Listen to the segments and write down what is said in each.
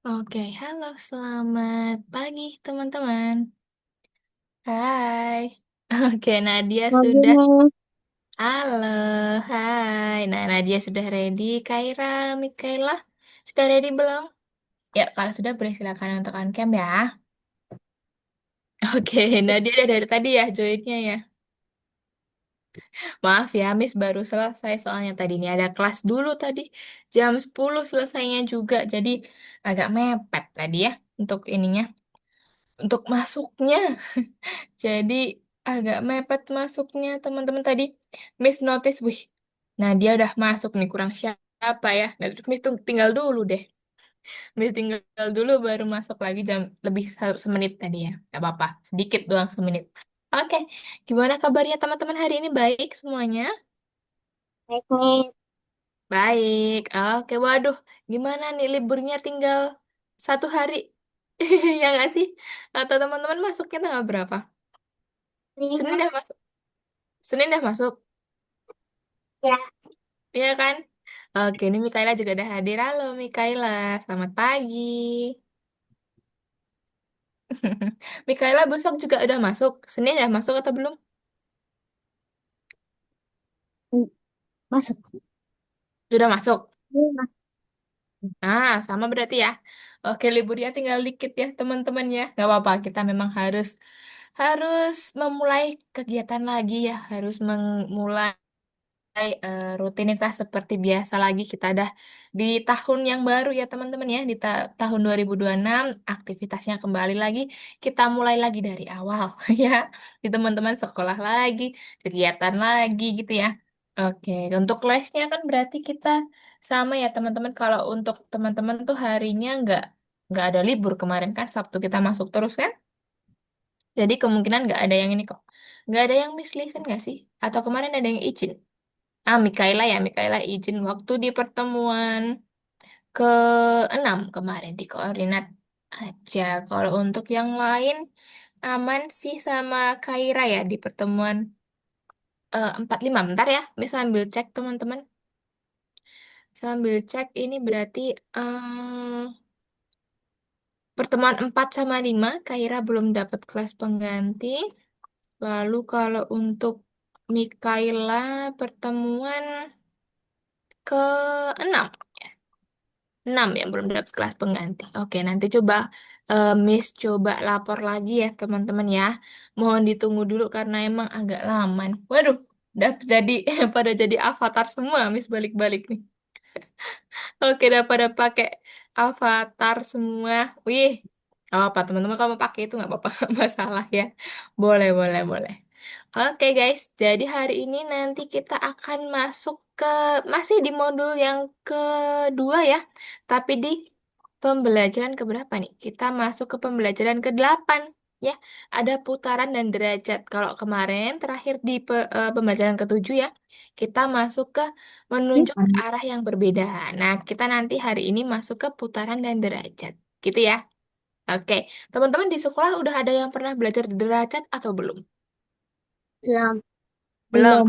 Oke, halo, selamat pagi teman-teman. Hai. Oke, Nadia Lagi sudah. nih, Halo, hai. Nah, Nadia sudah ready. Kaira, Mikaela, sudah ready belum? Ya, kalau sudah boleh silakan untuk on cam ya. Oke, Nadia udah dari tadi ya joinnya ya. Maaf ya, Miss baru selesai soalnya tadi ini ada kelas dulu tadi. Jam 10 selesainya juga, jadi agak mepet tadi ya untuk ininya. Untuk masuknya. Jadi agak mepet masuknya teman-teman tadi. Miss notice, wih. Nah dia udah masuk nih kurang siapa ya. Nah terus Miss tuh tinggal dulu deh. Miss tinggal dulu baru masuk lagi jam lebih semenit tadi ya. Gak apa-apa, sedikit doang semenit. Oke, gimana kabarnya teman-teman hari ini? Baik semuanya? naik nih. Baik. Oke, waduh. Gimana nih liburnya tinggal 1 hari? Ya nggak sih? Atau teman-teman masuknya tanggal berapa? Senin Lima. dah masuk. Senin dah masuk. Ya, Iya kan? Oke, ini Mikaela juga udah hadir. Halo Mikaela, selamat pagi. Mikaela besok juga udah masuk. Senin udah masuk atau belum? masuk. Sudah masuk. Lima. Ah, sama berarti ya. Oke, liburnya tinggal dikit ya teman-teman ya. Gak apa-apa, kita memang harus harus memulai kegiatan lagi ya. Harus memulai rutinitas seperti biasa lagi. Kita ada di tahun yang baru ya teman-teman ya. Di tahun 2026 aktivitasnya kembali lagi. Kita mulai lagi dari awal ya. Di teman-teman sekolah lagi, kegiatan lagi gitu ya. Oke, untuk lesnya kan berarti kita sama ya teman-teman. Kalau untuk teman-teman tuh harinya nggak ada libur kemarin kan. Sabtu kita masuk terus kan. Jadi kemungkinan nggak ada yang ini kok. Nggak ada yang miss listen nggak sih? Atau kemarin ada yang izin? Ah, Mikaela ya, Mikaela izin waktu di pertemuan ke-6 kemarin di koordinat aja. Kalau untuk yang lain aman sih sama Kaira ya di pertemuan 45. Bentar ya, Miss sambil cek teman-teman. Sambil cek ini berarti pertemuan 4 sama 5 Kaira belum dapat kelas pengganti. Lalu kalau untuk Mikaela pertemuan ke-6. 6 yang belum dapat kelas pengganti. Oke, nanti coba Miss coba lapor lagi ya teman-teman ya. Mohon ditunggu dulu karena emang agak lama nih. Waduh, udah jadi pada jadi avatar semua Miss balik-balik nih. Oke, udah pada pakai avatar semua. Wih, gak apa teman-teman kalau mau pakai itu nggak apa-apa, nggak masalah ya. Boleh, boleh, boleh. Oke guys, jadi hari ini nanti kita akan masuk ke masih di modul yang kedua ya, tapi di pembelajaran keberapa nih? Kita masuk ke pembelajaran ke-8. Ya, ada putaran dan derajat. Kalau kemarin terakhir di pembelajaran ketujuh ya, kita masuk ke menunjuk ke arah yang berbeda. Nah, kita nanti hari ini masuk ke putaran dan derajat. Gitu ya. Oke, teman-teman di sekolah udah ada yang pernah belajar derajat atau belum? Belum. Belum. Belum.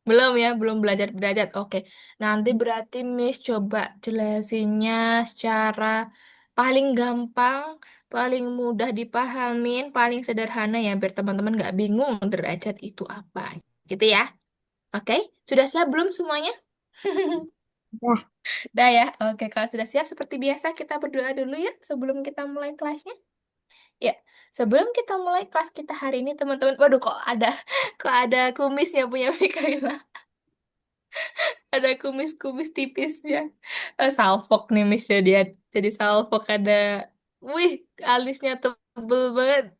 Belum ya, belum belajar derajat. Oke, nanti berarti Miss coba jelasinnya secara paling gampang, paling mudah dipahamin, paling sederhana ya, biar teman-teman nggak bingung derajat itu apa. Gitu ya. Oke, sudah siap belum semuanya? Dah. Udah ya. Oke, kalau sudah siap seperti biasa kita berdoa dulu ya sebelum kita mulai kelasnya. Ya, sebelum kita mulai kelas kita hari ini teman-teman, waduh kok ada kumisnya punya Mikaela. Ada kumis-kumis tipisnya. Salfok nih Miss jadi salfok ada. Wih, alisnya tebel banget.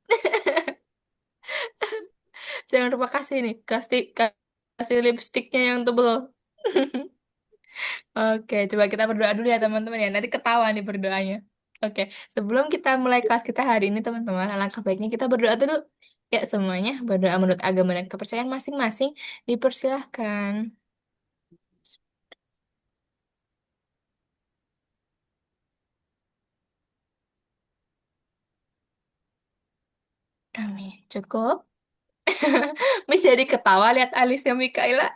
Jangan lupa kasih nih, kasih lipstiknya yang tebel. Oke, coba kita berdoa dulu ya teman-teman ya. Nanti ketawa nih berdoanya. Oke, sebelum kita mulai kelas kita hari ini teman-teman, alangkah baiknya kita berdoa dulu. Ya, semuanya berdoa menurut agama dan kepercayaan masing-masing. Dipersilahkan. Amin. Cukup. Miss jadi ketawa lihat alisnya Mikaela.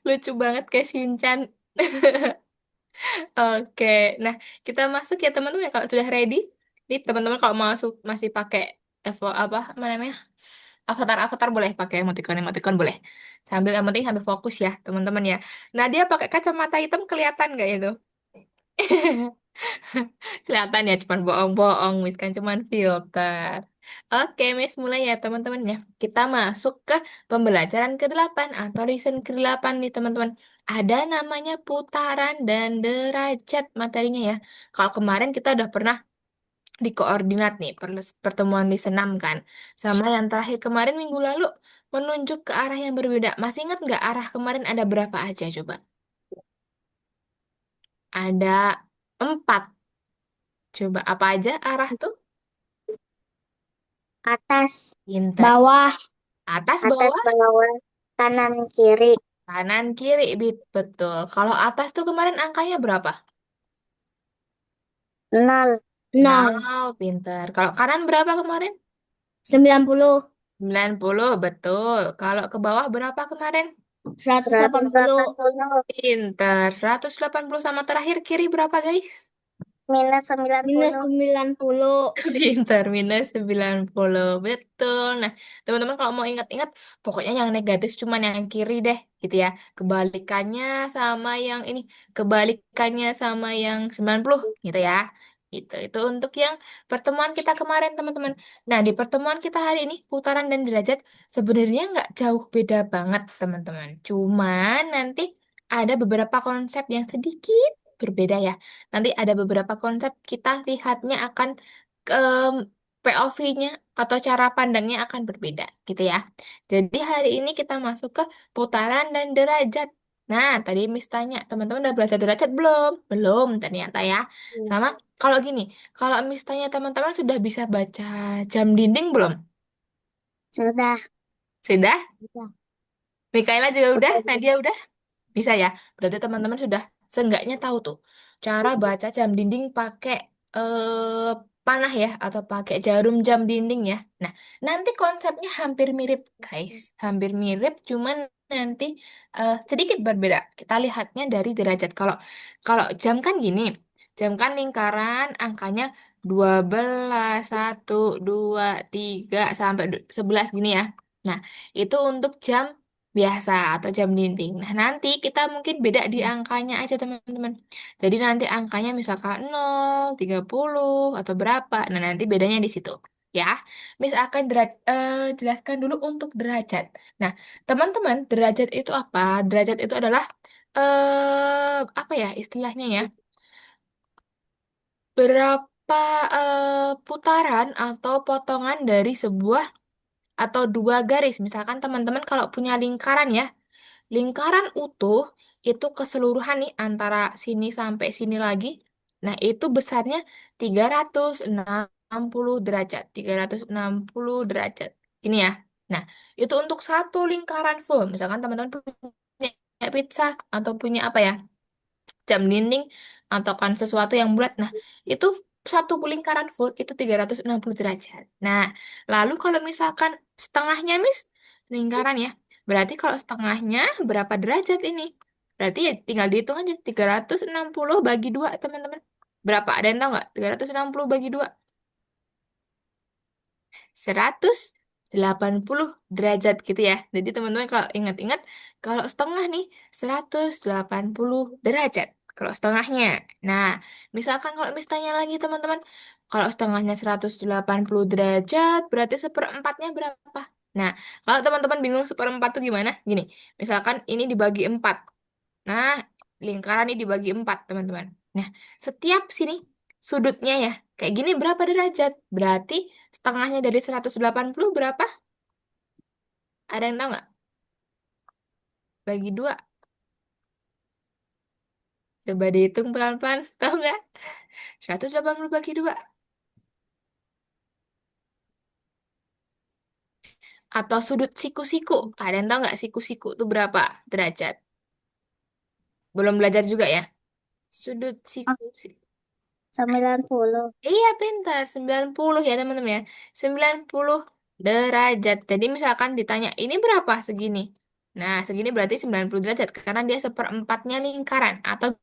Lucu banget kayak Shinchan. Oke, nah kita masuk ya teman-teman kalau sudah ready. Nih teman-teman kalau masuk masih pakai apa namanya avatar boleh pakai emoticon boleh. Sambil yang penting sambil fokus ya teman-teman ya. Nah dia pakai kacamata hitam kelihatan nggak itu? Kelihatan ya, cuman bohong-bohong, Miss kan cuman filter. Oke, Miss mulai ya teman-teman ya. Kita masuk ke pembelajaran ke-8 atau lesson ke-8 nih teman-teman. Ada namanya putaran dan derajat materinya ya. Kalau kemarin kita udah pernah di koordinat nih, pertemuan di senam kan. Sama yang terakhir kemarin minggu lalu menunjuk ke arah yang berbeda. Masih ingat nggak arah kemarin ada berapa aja coba? Ada 4. Coba apa aja arah tuh? Atas, Pinter. bawah, Atas, atas, bawah, bawah, kanan, kiri, kanan, kiri. Betul. Kalau atas tuh kemarin angkanya berapa? nol, nol, Nol, pinter. Kalau kanan berapa kemarin? 90, 90, betul. Kalau ke bawah berapa kemarin? 180, 180, Pinter. 180 sama terakhir kiri berapa, guys? minus sembilan minus puluh 90. Pinter, minus 90. Betul. Nah, teman-teman kalau mau ingat-ingat, pokoknya yang negatif cuman yang kiri deh, gitu ya. Kebalikannya sama yang ini, kebalikannya sama yang 90, gitu ya. Itu untuk yang pertemuan kita kemarin, teman-teman. Nah, di pertemuan kita hari ini, putaran dan derajat sebenarnya nggak jauh beda banget, teman-teman. Cuman nanti ada beberapa konsep yang sedikit berbeda ya. Nanti ada beberapa konsep kita lihatnya akan POV-nya atau cara pandangnya akan berbeda gitu ya. Jadi hari ini kita masuk ke putaran dan derajat. Nah, tadi Miss tanya, teman-teman udah belajar derajat belum? Belum ternyata ya. Sama kalau gini, kalau Miss tanya teman-teman sudah bisa baca jam dinding belum? sudah, Sudah? sudah, Mikaela juga udah? udah, Nadia udah? Bisa ya? Berarti teman-teman sudah seenggaknya tahu tuh cara baca jam dinding pakai panah ya atau pakai jarum jam dinding ya. Nah, nanti konsepnya hampir mirip, guys. Hampir mirip, cuman nanti sedikit berbeda. Kita lihatnya dari derajat. Kalau kalau jam kan gini. Jam kan lingkaran angkanya 12 1 2 3 sampai 11 gini ya. Nah, itu untuk jam biasa atau jam dinding. Nah, nanti kita mungkin beda di angkanya aja, teman-teman. Jadi nanti angkanya misalkan 0, 30, atau berapa. Nah, nanti bedanya di situ. Ya, Miss akan jelaskan dulu untuk derajat. Nah, teman-teman, derajat itu apa? Derajat itu adalah apa ya istilahnya ya? Berapa putaran atau potongan dari sebuah atau dua garis. Misalkan teman-teman kalau punya lingkaran ya, lingkaran utuh itu keseluruhan nih antara sini sampai sini lagi. Nah, itu besarnya 360. puluh derajat, 360 derajat. Ini ya. Nah, itu untuk satu lingkaran full. Misalkan teman-teman punya pizza atau punya apa ya? Jam dinding atau kan sesuatu yang bulat. Nah, itu satu lingkaran full itu 360 derajat. Nah, lalu kalau misalkan setengahnya, Miss, lingkaran ya. Berarti kalau setengahnya berapa derajat ini? Berarti ya tinggal dihitung aja 360 bagi 2 teman-teman. Berapa? Ada yang tahu nggak? 360 bagi 2. 180 derajat gitu ya. Jadi teman-teman kalau ingat-ingat, kalau setengah nih 180 derajat. Kalau setengahnya. Nah, misalkan kalau misalnya lagi teman-teman, kalau setengahnya 180 derajat, berarti seperempatnya berapa? Nah, kalau teman-teman bingung seperempat tuh gimana? Gini, misalkan ini dibagi 4. Nah, lingkaran ini dibagi 4, teman-teman. Nah, setiap sini sudutnya ya, kayak gini berapa derajat? Berarti setengahnya dari 180 berapa? Ada yang tahu nggak? Bagi 2. Coba dihitung pelan-pelan. Tahu nggak? 180 bagi 2. Atau sudut siku-siku. Ada yang tahu nggak siku-siku itu berapa derajat? Belum belajar juga ya? Sudut Ah, siku. 90. Iya, pintar. 90 ya, teman-teman ya. 90 derajat. Jadi misalkan ditanya, ini berapa segini? Nah, segini berarti 90 derajat. Karena dia seperempatnya lingkaran. Atau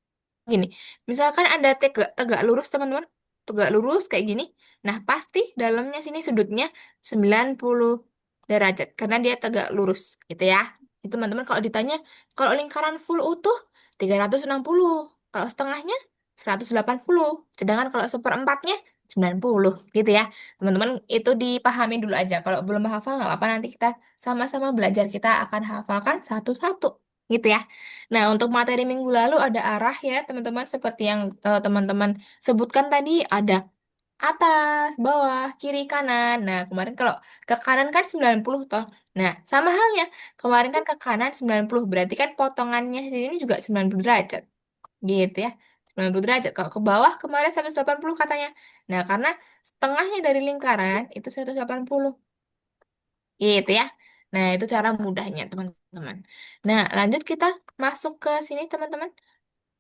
gini, misalkan ada tegak lurus, teman-teman. Tegak lurus kayak gini. Nah, pasti dalamnya sini sudutnya 90 derajat. Karena dia tegak lurus, gitu ya. Itu, teman-teman, kalau ditanya, kalau lingkaran full utuh, 360. Kalau setengahnya, 180. Sedangkan kalau seperempatnya 90 gitu ya. Teman-teman itu dipahami dulu aja. Kalau belum hafal nggak apa-apa, nanti kita sama-sama belajar. Kita akan hafalkan satu-satu gitu ya. Nah, untuk materi minggu lalu ada arah ya, teman-teman, seperti yang teman-teman sebutkan tadi, ada atas, bawah, kiri, kanan. Nah, kemarin kalau ke kanan kan 90 toh. Nah, sama halnya. Kemarin kan ke kanan 90, berarti kan potongannya sini juga 90 derajat. Gitu ya. 90 derajat. Kalau ke bawah kemarin 180 katanya. Nah, karena setengahnya dari lingkaran itu 180. Gitu ya. Nah, itu cara mudahnya, teman-teman. Nah, lanjut kita masuk ke sini, teman-teman.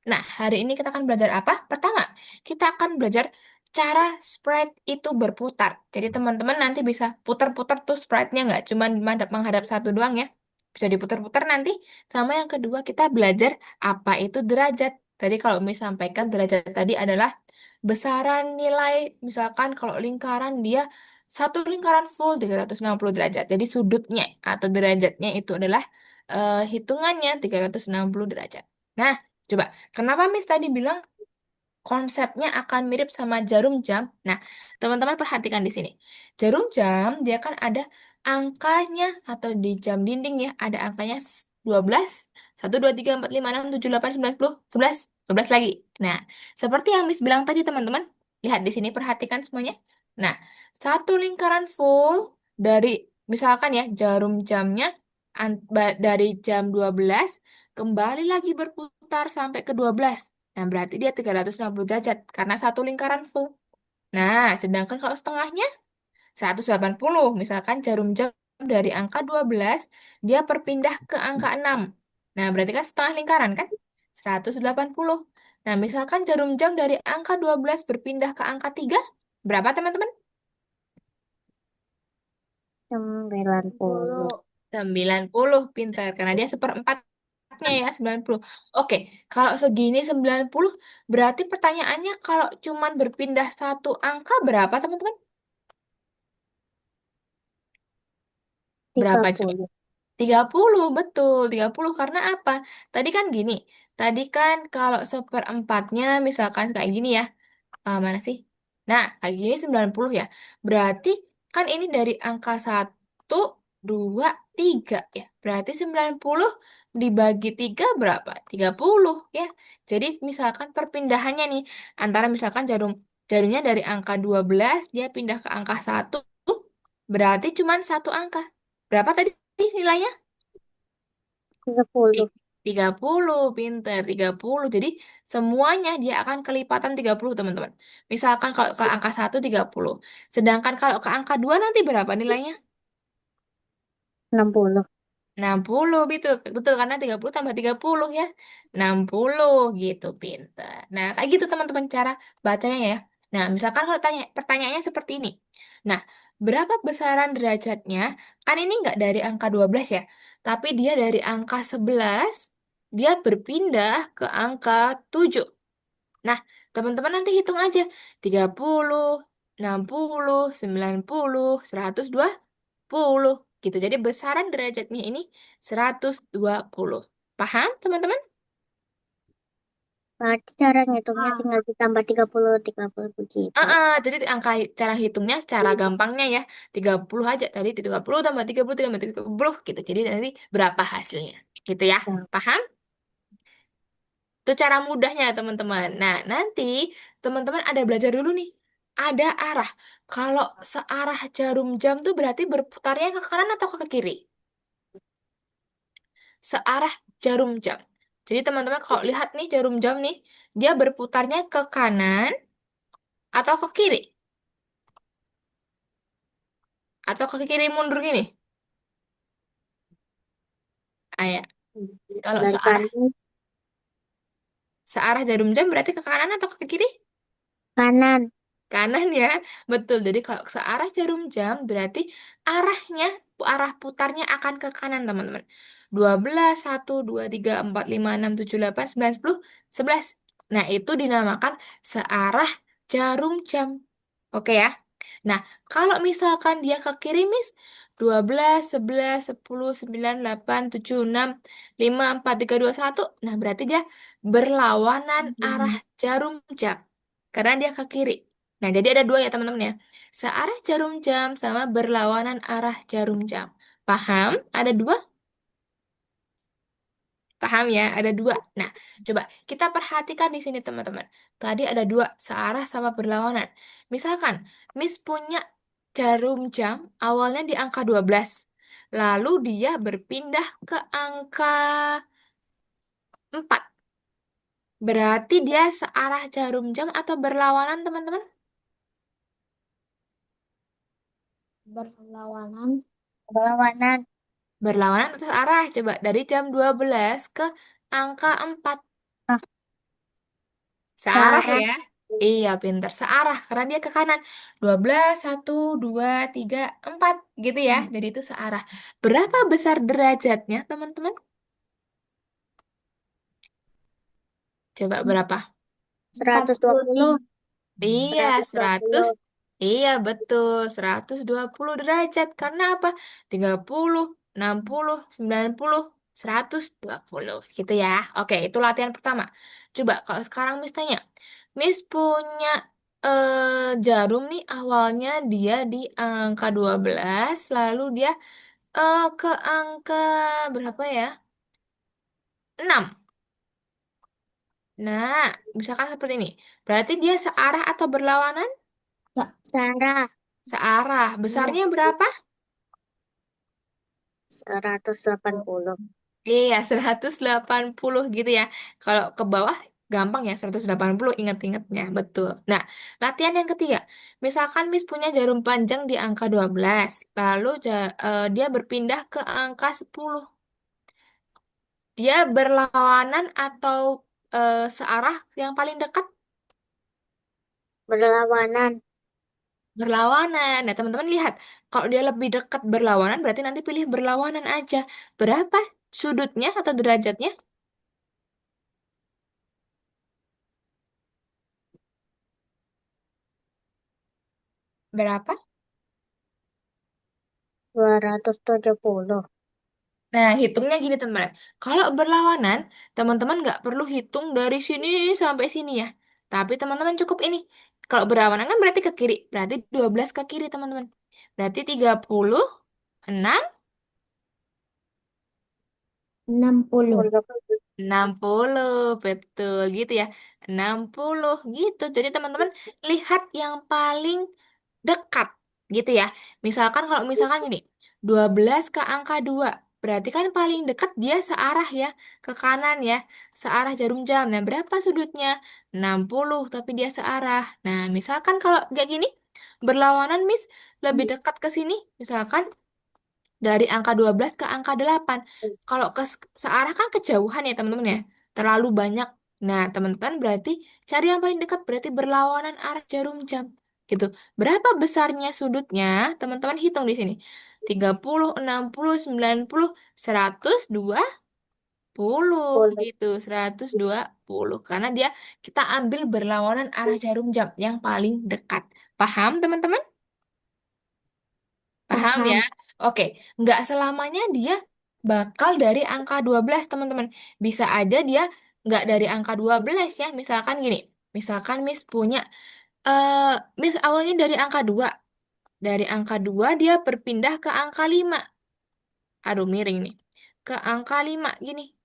Nah, hari ini kita akan belajar apa? Pertama, kita akan belajar cara sprite itu berputar. Jadi teman-teman nanti bisa putar-putar tuh sprite-nya, nggak cuma menghadap satu doang ya. Bisa diputar-putar nanti. Sama yang kedua, kita belajar apa itu derajat. Tadi kalau Miss sampaikan derajat tadi adalah besaran nilai, misalkan kalau lingkaran dia satu lingkaran full 360 derajat. Jadi sudutnya atau derajatnya itu adalah hitungannya 360 derajat. Nah, coba, kenapa Miss tadi bilang konsepnya akan mirip sama jarum jam? Nah, teman-teman perhatikan di sini. Jarum jam dia kan ada angkanya atau di jam dinding ya, ada angkanya 12, 1, 2, 3, 4, 5, 6, 7, 8, 9, 10, 11, 12 lagi. Nah, seperti yang Miss bilang tadi, teman-teman, lihat di sini, perhatikan semuanya. Nah, satu lingkaran full dari misalkan ya jarum jamnya dari jam 12 kembali lagi berputar sampai ke 12. Nah, berarti dia 360 derajat karena satu lingkaran full. Nah, sedangkan kalau setengahnya 180. Misalkan jarum jam dari angka 12 dia berpindah ke angka 6. Nah, berarti kan setengah lingkaran kan? 180. Nah, misalkan jarum jam dari angka 12 berpindah ke angka 3, berapa, teman-teman? 90. 90, pintar. Karena dia seperempatnya ya, 90. Oke, kalau segini 90, berarti pertanyaannya kalau cuman berpindah satu angka berapa, teman-teman? tiga Berapa coba? puluh 30, betul. 30 karena apa? Tadi kan gini. Tadi kan kalau seperempatnya misalkan kayak gini ya. Mana sih? Nah, kayak gini 90 ya. Berarti kan ini dari angka 1, 2, 3 ya. Berarti 90 dibagi 3 berapa? 30 ya. Jadi misalkan perpindahannya nih antara misalkan jarumnya dari angka 12 dia pindah ke angka 1, berarti cuma satu angka. Berapa tadi nilainya? 30. Pinter, 30. Jadi semuanya dia akan kelipatan 30 teman-teman. Misalkan kalau ke angka 1, 30. Sedangkan kalau ke angka 2 nanti berapa nilainya? 60. 60 betul, betul karena 30 tambah 30 ya. 60 gitu, pinter. Nah, kayak gitu teman-teman cara bacanya ya. Nah, misalkan kalau pertanyaannya seperti ini. Nah, berapa besaran derajatnya? Kan ini nggak dari angka 12 ya, tapi dia dari angka 11, dia berpindah ke angka 7. Nah, teman-teman nanti hitung aja. 30, 60, 90, 120 gitu. Jadi besaran derajatnya ini 120. Paham, teman-teman? Berarti cara ngitungnya Ah. tinggal ditambah 30 begitu. Jadi angka cara hitungnya secara gampangnya ya 30 aja tadi 30 tambah 30 tambah 30 gitu. Jadi nanti berapa hasilnya gitu ya. Ya. Paham? Itu cara mudahnya teman-teman. Nah, nanti teman-teman ada belajar dulu nih. Ada arah. Kalau searah jarum jam tuh berarti berputarnya ke kanan atau ke kiri? Searah jarum jam. Jadi teman-teman kalau lihat nih jarum jam nih, dia berputarnya ke kanan atau ke kiri? Atau ke kiri mundur gini? Ayah, kalau Dari searah kanan, searah jarum jam berarti ke kanan atau ke kiri? kanan. Kanan ya, betul. Jadi kalau searah jarum jam berarti arahnya, arah putarnya akan ke kanan teman-teman. 12, 1, 2, 3, 4, 5, 6, 7, 8, 9, 10, 11. Nah, itu dinamakan searah jarum jam. Oke ya. Nah, kalau misalkan dia ke kiri, Miss, 12, 11, 10, 9, 8, 7, 6, 5, 4, 3, 2, 1. Nah, berarti dia berlawanan arah jarum jam. Karena dia ke kiri. Nah, jadi ada dua ya teman-teman ya. Searah jarum jam sama berlawanan arah jarum jam. Paham? Ada dua? Paham ya? Ada dua. Nah, coba kita perhatikan di sini teman-teman. Tadi ada dua, searah sama berlawanan. Misalkan, Miss punya jarum jam awalnya di angka 12. Lalu dia berpindah ke angka 4. Berarti dia searah jarum jam atau berlawanan teman-teman? Berlawanan. Berlawanan. Berlawanan atau arah? Coba dari jam 12 ke angka 4. Ah, Searah searah. ya? Iya, pinter. Searah karena dia ke kanan. 12, 1, 2, 3, 4 gitu ya. Jadi itu searah. Berapa besar derajatnya, teman-teman? Coba berapa? 120. Iya, 100. 120. Iya, betul. 120 derajat. Karena apa? 30, 60, 90, 120. Gitu ya. Oke, itu latihan pertama. Coba kalau sekarang Miss tanya. Miss punya jarum nih awalnya dia di angka 12, lalu dia ke angka berapa ya? 6. Nah, misalkan seperti ini. Berarti dia searah atau berlawanan? Searah. Searah. Besarnya berapa? 180. Iya, 180 gitu ya. Kalau ke bawah gampang ya, 180 ingat-ingatnya. Betul. Nah, latihan yang ketiga. Misalkan Miss punya jarum panjang di angka 12, lalu dia berpindah ke angka 10. Dia berlawanan atau searah yang paling dekat? Berlawanan. Berlawanan. Nah, teman-teman lihat. Kalau dia lebih dekat berlawanan, berarti nanti pilih berlawanan aja. Berapa sudutnya atau derajatnya? Berapa? 270. Nah, hitungnya gini teman. Kalau berlawanan, teman-teman nggak perlu hitung dari sini sampai sini ya. Tapi teman-teman cukup ini. Kalau berlawanan kan berarti ke kiri. Berarti 12 ke kiri teman-teman. Berarti 36, 60. 60. Betul gitu ya. 60 gitu. Jadi teman-teman lihat yang paling dekat gitu ya. Misalkan kalau misalkan gini. 12 ke angka 2. Berarti kan paling dekat dia searah ya, ke kanan ya, searah jarum jam. Nah, berapa sudutnya? 60, tapi dia searah. Nah, misalkan kalau kayak gini, berlawanan, Miss, lebih dekat ke sini. Misalkan dari angka 12 ke angka 8. Kalau ke searah kan kejauhan ya, teman-teman ya. Terlalu banyak. Nah, teman-teman berarti cari yang paling dekat, berarti berlawanan arah jarum jam. Gitu. Berapa besarnya sudutnya? Teman-teman hitung di sini. 30, 60, 90, 120 10. gitu. 120 karena dia kita ambil berlawanan arah jarum jam yang paling dekat. Paham, teman-teman? Paham ya? Paham. Oke, nggak selamanya dia bakal dari angka 12, teman-teman. Bisa aja dia nggak dari angka 12 ya. Misalkan gini, misalkan Miss punya, eh Miss awalnya dari angka 2. Dari angka 2 dia berpindah ke angka 5. Aduh, miring nih. Ke angka 5 gini.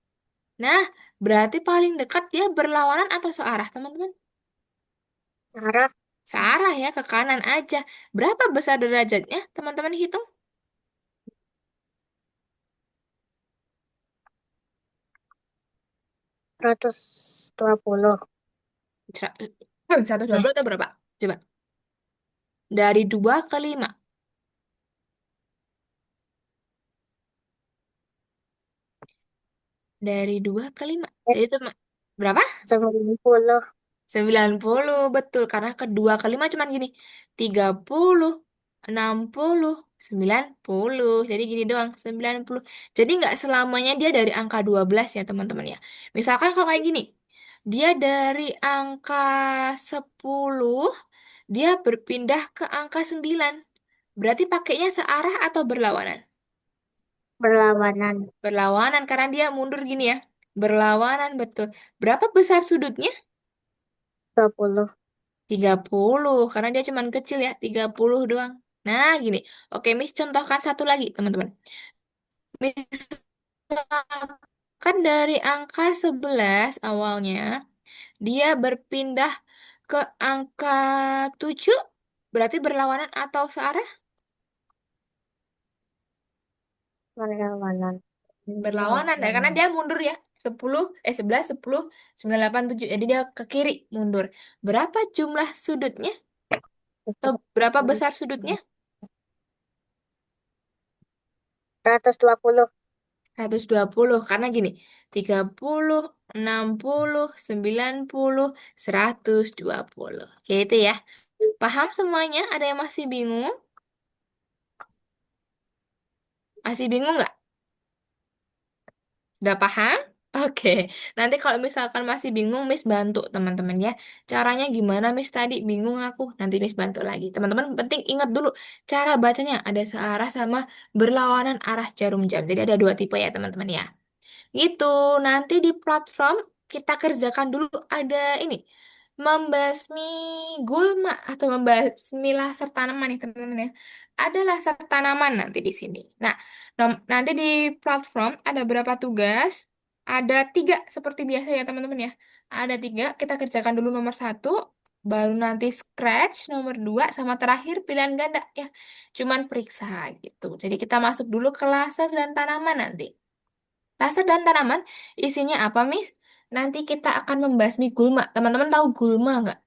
Nah, berarti paling dekat dia berlawanan atau searah, teman-teman? Sarah Searah ya, ke kanan aja. Berapa besar derajatnya, teman-teman hitung? 120. 120 atau berapa? Coba. Dari 2 ke 5. Dari 2 ke 5. Eh, Jadi itu berapa? 90. 90 betul. Karena kedua ke 5 cuman gini. 30, 60, 90. Jadi gini doang, 90. Jadi nggak selamanya dia dari angka 12 ya teman-teman ya. Misalkan kalau kayak gini. Dia dari angka 10, dia berpindah ke angka 9. Berarti pakainya searah atau berlawanan? Berlawanan. Berlawanan karena dia mundur gini ya. Berlawanan betul. Berapa besar sudutnya? 20. 30 karena dia cuman kecil ya, 30 doang. Nah, gini. Oke, Miss contohkan satu lagi, teman-teman. Misalkan dari angka 11 awalnya, dia berpindah ke angka 7, berarti berlawanan atau searah? Berlawanan. Berlawanan, dan karena dia mundur ya. 11, 10, 9, 8, 7. Jadi dia ke kiri mundur. Berapa jumlah sudutnya? Atau berapa besar sudutnya? 120. 120 karena gini, 30, 60, 90, 120. Gitu ya. Paham semuanya? Ada yang masih bingung? Masih bingung nggak? Udah paham? Oke. Nanti kalau misalkan masih bingung, Miss bantu teman-teman ya. Caranya gimana, Miss? Tadi bingung aku. Nanti Miss bantu lagi. Teman-teman penting ingat dulu cara bacanya. Ada searah sama berlawanan arah jarum jam. Jadi ada dua tipe ya, teman-teman ya. Gitu. Nanti di platform kita kerjakan dulu ada ini. Membasmi gulma atau membasmi laser tanaman nih teman-teman ya. Ada laser tanaman nanti di sini. Nah, nanti di platform ada berapa tugas? Ada 3 seperti biasa ya teman-teman ya. Ada 3, kita kerjakan dulu nomor 1, baru nanti scratch nomor 2, sama terakhir pilihan ganda ya. Cuman periksa gitu. Jadi kita masuk dulu ke laser dan tanaman nanti. Rasa dan tanaman isinya apa, Miss? Nanti kita akan membasmi gulma. Teman-teman tahu gulma nggak?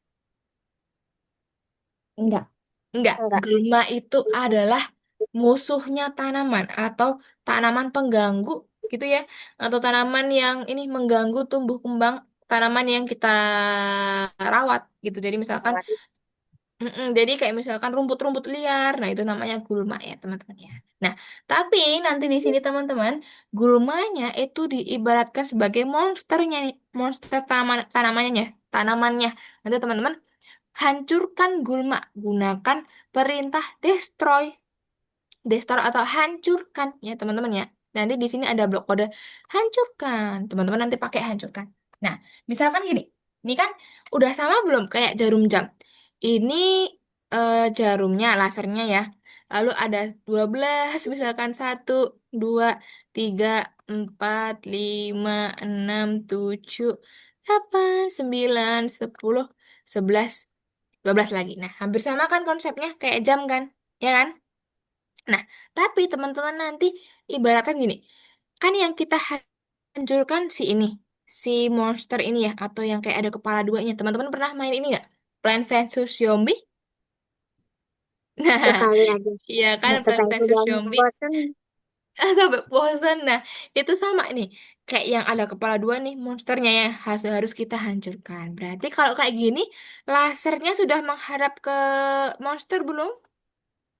Enggak. Nggak. Enggak. Gulma itu adalah musuhnya tanaman atau tanaman pengganggu gitu ya. Atau tanaman yang ini mengganggu tumbuh kembang tanaman yang kita rawat gitu. Jadi misalkan jadi kayak misalkan rumput-rumput liar, nah itu namanya gulma ya teman-teman ya. Nah, tapi nanti di sini teman-teman, gulmanya itu diibaratkan sebagai monsternya nih, monster tanamannya, tanamannya. Nanti teman-teman hancurkan gulma, gunakan perintah destroy. Destroy atau hancurkan ya teman-teman ya. Nanti di sini ada blok kode hancurkan. Teman-teman nanti pakai hancurkan. Nah, misalkan gini. Ini kan udah sama belum kayak jarum jam. Ini jarumnya, lasernya ya. Lalu ada 12 misalkan 1, 2, 3, 4, 5, 6, 7, 8, 9, 10, 11, 12 lagi. Nah, hampir sama kan konsepnya kayak jam kan? Ya kan? Nah, tapi teman-teman nanti ibaratkan gini, kan yang kita hancurkan si ini, si monster ini ya, atau yang kayak ada kepala duanya. Teman-teman pernah main ini nggak? Plant vs Zombie? Nah, Sekali aja. iya kan Nah, Plant setelah itu vs dan Zombie. bosan, Sampai bosan. Nah, itu sama nih. Kayak yang ada kepala dua nih, monsternya ya harus kita hancurkan. Berarti kalau kayak gini, lasernya sudah menghadap ke monster belum?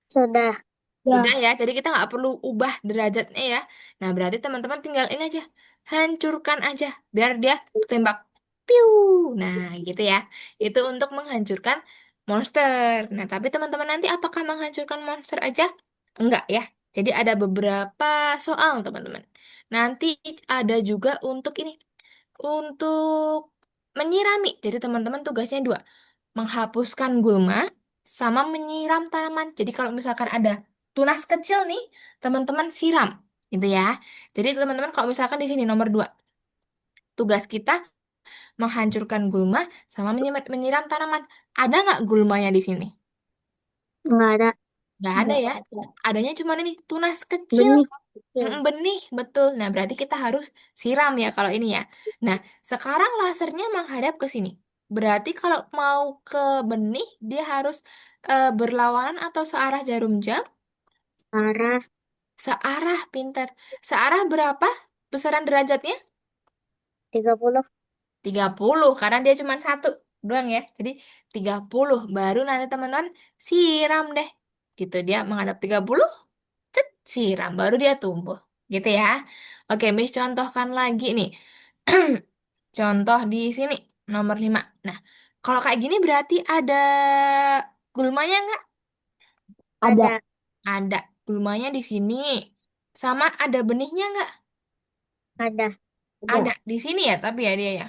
sudah. Sudah Ya. ya, jadi kita nggak perlu ubah derajatnya ya. Nah, berarti teman-teman tinggal ini aja, hancurkan aja, biar dia tembak, piu. Nah, gitu ya. Itu untuk menghancurkan monster. Nah, tapi teman-teman nanti apakah menghancurkan monster aja? Enggak ya. Jadi ada beberapa soal, teman-teman. Nanti ada juga untuk ini, untuk menyirami. Jadi teman-teman tugasnya dua, menghapuskan gulma sama menyiram tanaman. Jadi kalau misalkan ada tunas kecil nih, teman-teman siram, gitu ya. Jadi teman-teman kalau misalkan di sini nomor dua, tugas kita menghancurkan gulma sama menyiram tanaman. Ada nggak gulmanya di sini? Nggak ada. Nggak ada Nggak ya. ada. Adanya cuma ini tunas kecil. Benih kecil. Benih, betul. Nah, berarti kita harus siram ya kalau ini ya. Nah, sekarang lasernya menghadap ke sini. Berarti kalau mau ke benih, dia harus berlawanan atau searah jarum jam? Arah Searah, pinter. Searah berapa besaran derajatnya? 30. 30 karena dia cuma satu doang ya. Jadi 30 baru nanti teman-teman siram deh. Gitu dia menghadap 30, cet, siram. Baru dia tumbuh. Gitu ya. Oke, Miss contohkan lagi nih. Contoh di sini, nomor 5. Nah, kalau kayak gini berarti ada gulmanya nggak? Ada. Ada. Gulmanya di sini. Sama ada benihnya nggak? Ada. Ada di sini ya, tapi ya dia ya.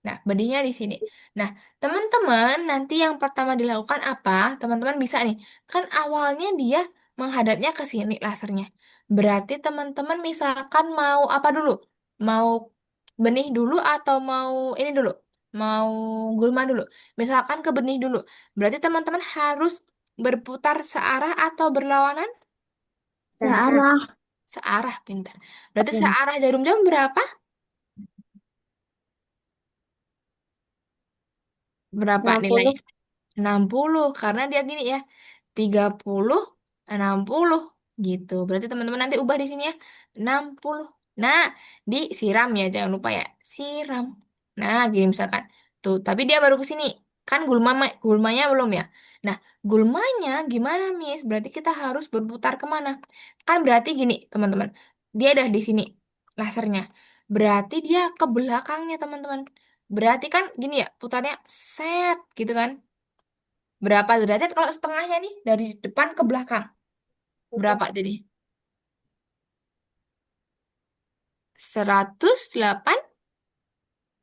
Nah, benihnya di sini. Nah, teman-teman, nanti yang pertama dilakukan apa? Teman-teman bisa nih. Kan awalnya dia menghadapnya ke sini lasernya. Berarti teman-teman misalkan mau apa dulu? Mau benih dulu atau mau ini dulu? Mau gulma dulu. Misalkan ke benih dulu. Berarti teman-teman harus berputar searah atau berlawanan? Searah. Searah, pintar. Berarti Ya. searah jarum jam berapa? Berapa 60. nilainya? 60 karena dia gini ya, 30 60 gitu. Berarti teman-teman nanti ubah di sini ya, 60. Nah, disiram ya, jangan lupa ya, siram. Nah, gini misalkan. Tuh, tapi dia baru ke sini. Kan gulmanya belum ya. Nah, gulmanya gimana, Miss? Berarti kita harus berputar kemana? Kan berarti gini, teman-teman. Dia ada di sini lasernya. Berarti dia ke belakangnya, teman-teman. Berarti kan gini ya, putarnya set gitu kan. Berapa derajat kalau setengahnya nih dari depan ke belakang? Berapa jadi? 108.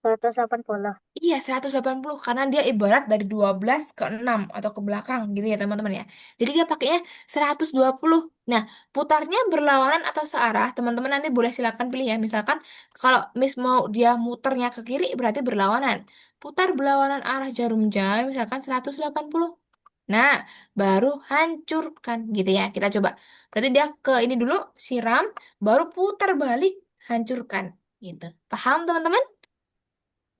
180. Iya, 180 karena dia ibarat dari 12 ke 6 atau ke belakang gitu ya teman-teman ya. Jadi dia pakainya 120. Nah, putarnya berlawanan atau searah, teman-teman nanti boleh silakan pilih ya. Misalkan kalau Miss mau dia muternya ke kiri berarti berlawanan. Putar berlawanan arah jarum jam misalkan 180. Nah, baru hancurkan gitu ya. Kita coba. Berarti dia ke ini dulu, siram, baru putar balik, hancurkan gitu. Paham teman-teman?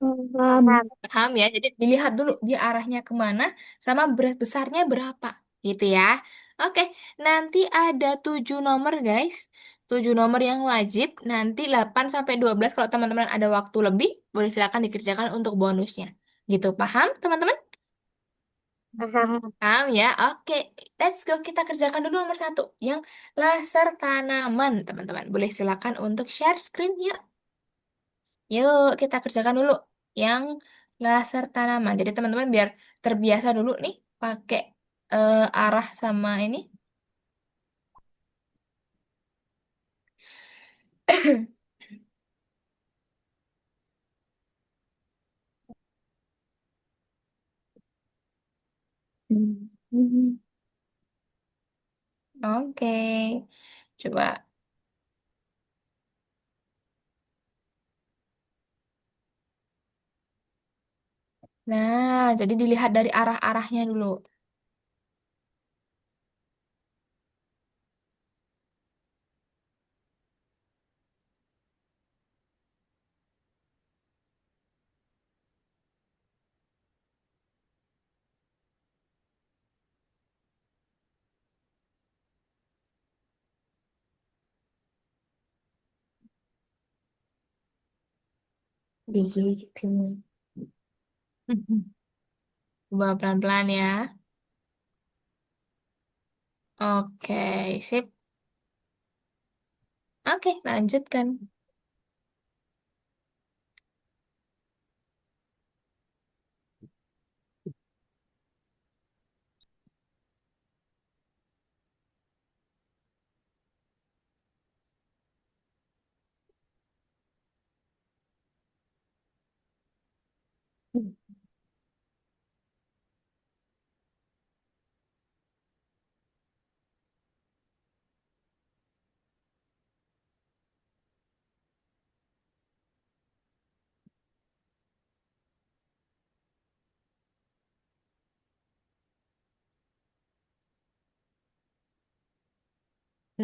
Paham. Paham ya? Jadi dilihat dulu dia arahnya kemana sama berat besarnya berapa gitu ya. Oke, nanti ada 7 nomor guys. 7 nomor yang wajib. Nanti 8 sampai 12 kalau teman-teman ada waktu lebih, boleh silakan dikerjakan untuk bonusnya. Gitu, paham teman-teman? Paham. Paham ya? Oke, let's go. Kita kerjakan dulu nomor satu. Yang laser tanaman, teman-teman. Boleh silakan untuk share screen yuk. Yuk, kita kerjakan dulu yang laser tanaman. Jadi teman-teman biar terbiasa dulu nih pakai arah sama ini. Oke, coba. Nah, jadi dilihat dari arah-arahnya dulu. Gigi gitu. Coba pelan-pelan ya. Oke, sip. Oke, lanjutkan.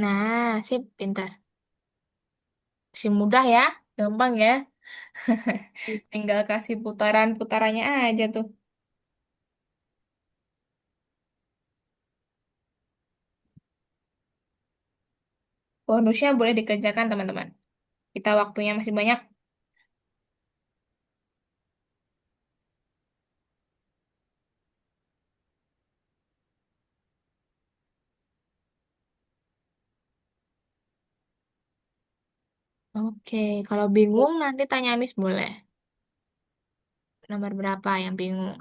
Nah, sip, pintar. Masih mudah ya, gampang ya. Tinggal kasih putaran-putarannya aja tuh. Bonusnya boleh dikerjakan, teman-teman. Kita waktunya masih banyak. Oke, kalau bingung nanti tanya Miss boleh. Nomor berapa yang bingung?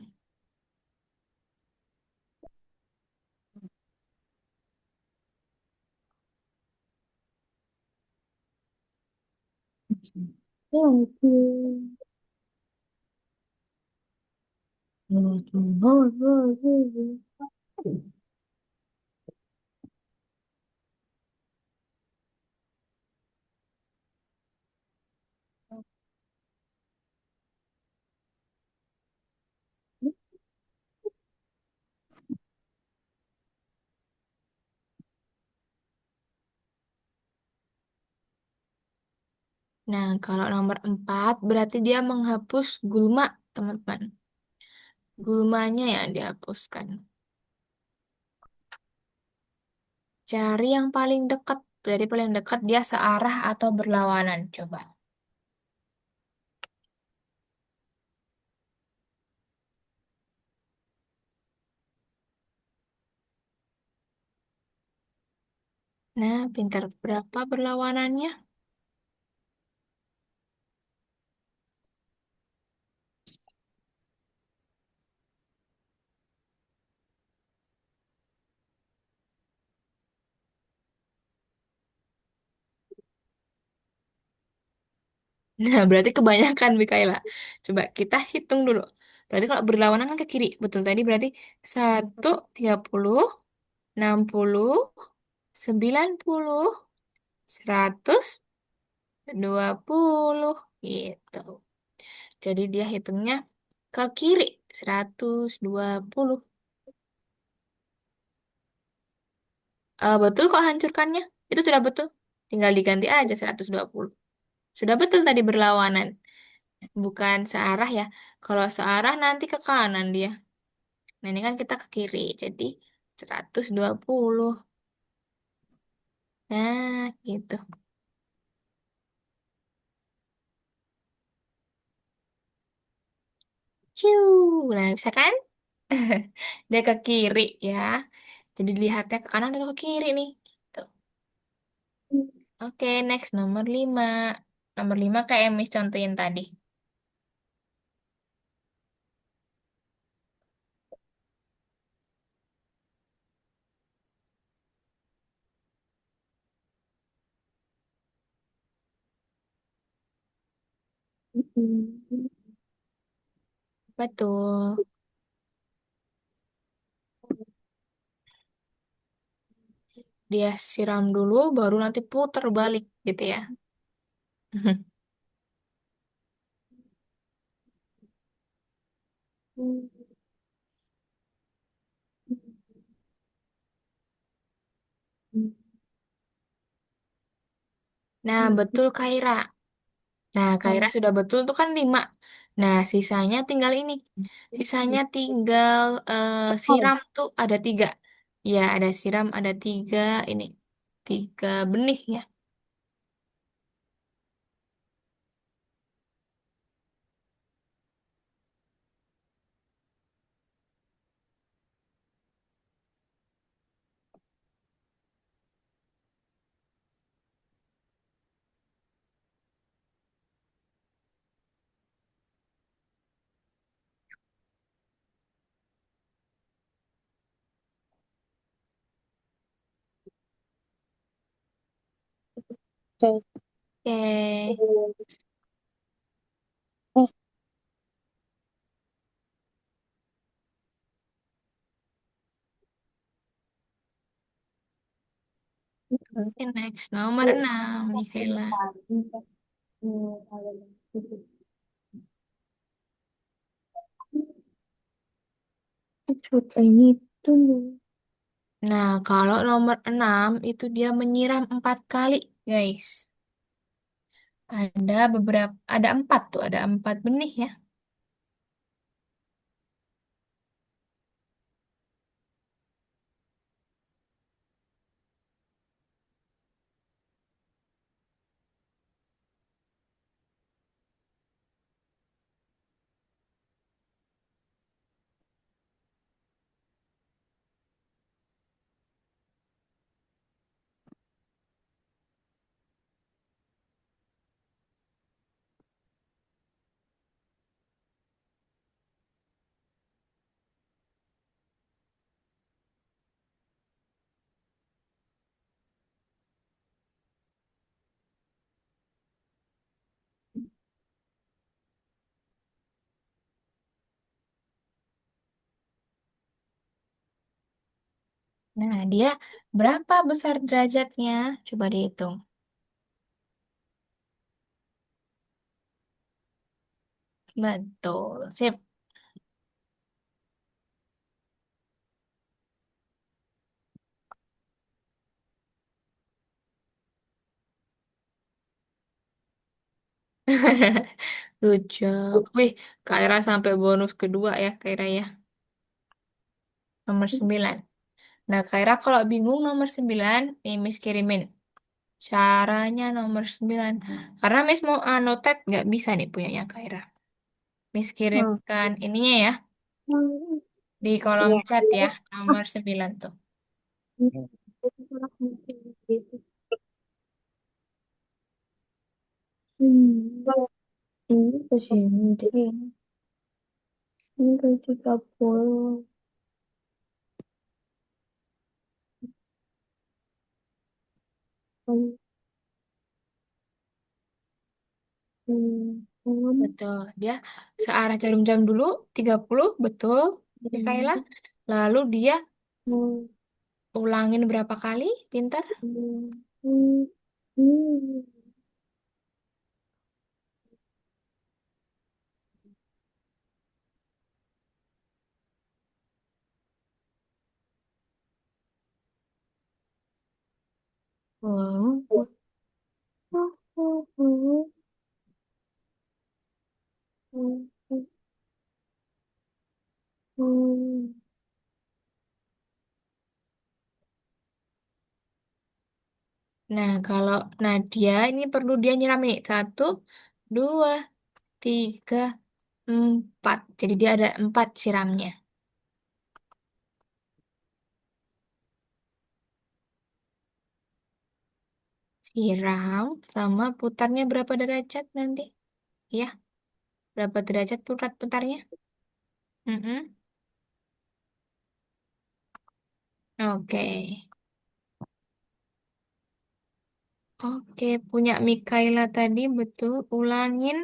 Nah, kalau nomor 4 berarti dia menghapus gulma, teman-teman. Gulmanya yang dihapuskan. Cari yang paling dekat. Berarti paling dekat dia searah atau berlawanan. Coba. Nah, pintar berapa berlawanannya? Nah, berarti kebanyakan, Mikaela. Coba kita hitung dulu. Berarti kalau berlawanan kan ke kiri. Betul tadi berarti 30, 60, 90, 120 gitu. Jadi dia hitungnya ke kiri 120. Betul kok hancurkannya. Itu sudah betul. Tinggal diganti aja 120. Sudah betul tadi berlawanan. Bukan searah ya. Kalau searah nanti ke kanan dia. Nah, ini kan kita ke kiri. Jadi 120. Nah, gitu. Ciu. Nah, bisa kan? Dia ke kiri ya. Jadi dilihatnya ke kanan atau ke kiri nih. Gitu. Oke, next nomor 5. Nomor 5 kayak Miss contohin tadi. Betul. Dia siram dulu, baru nanti putar balik gitu ya. Nah, betul Kaira. Nah, Kaira sudah betul tuh kan 5. Nah, sisanya tinggal ini. Sisanya tinggal siram tuh ada 3. Ya, ada siram, ada 3 ini. 3 benih ya. Oke. Oke. Oke, next. Nomor 6, Mikaela. Coba ini dulu. Nah, kalau nomor 6 itu dia menyiram 4 kali, guys. Ada beberapa, ada 4 tuh, ada 4 benih ya. Nah, dia berapa besar derajatnya? Coba dihitung. Betul, sip. Good job. Wih, Kak Ira sampai bonus kedua ya, Kak Ira ya. Nomor 9. Nah, Kak Ira kalau bingung nomor 9, nih Miss kirimin. Caranya nomor 9. Karena Miss mau anotet nggak bisa nih punyanya Kak Ira. Miss Hmm. kirimkan ininya ya, di kolom Iya. chat ya, nomor 9 tuh. Ini ke sini. Ini ke 30. Betul. Dia searah jarum jam dulu, 30 betul, Mikaela. Lalu dia ulangin berapa kali? Pintar. Nah, kalau Nadia ini perlu dia nyiram nih. Satu, dua, tiga, empat. Jadi dia ada 4 siramnya. Siram sama putarnya berapa derajat nanti? Ya, berapa derajat putarnya? Mm-mm. Oke. Oke, punya Mikaela tadi betul. Ulangin.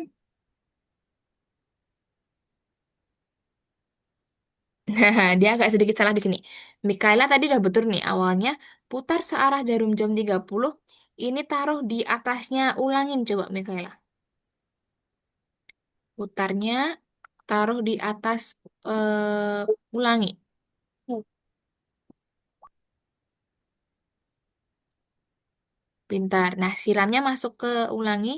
Nah, dia agak sedikit salah di sini. Mikaela tadi udah betul nih. Awalnya putar searah jarum jam 30. Ini taruh di atasnya. Ulangin coba Mikaela. Putarnya taruh di atas ulangi. Pintar. Nah, siramnya masuk ke ulangi.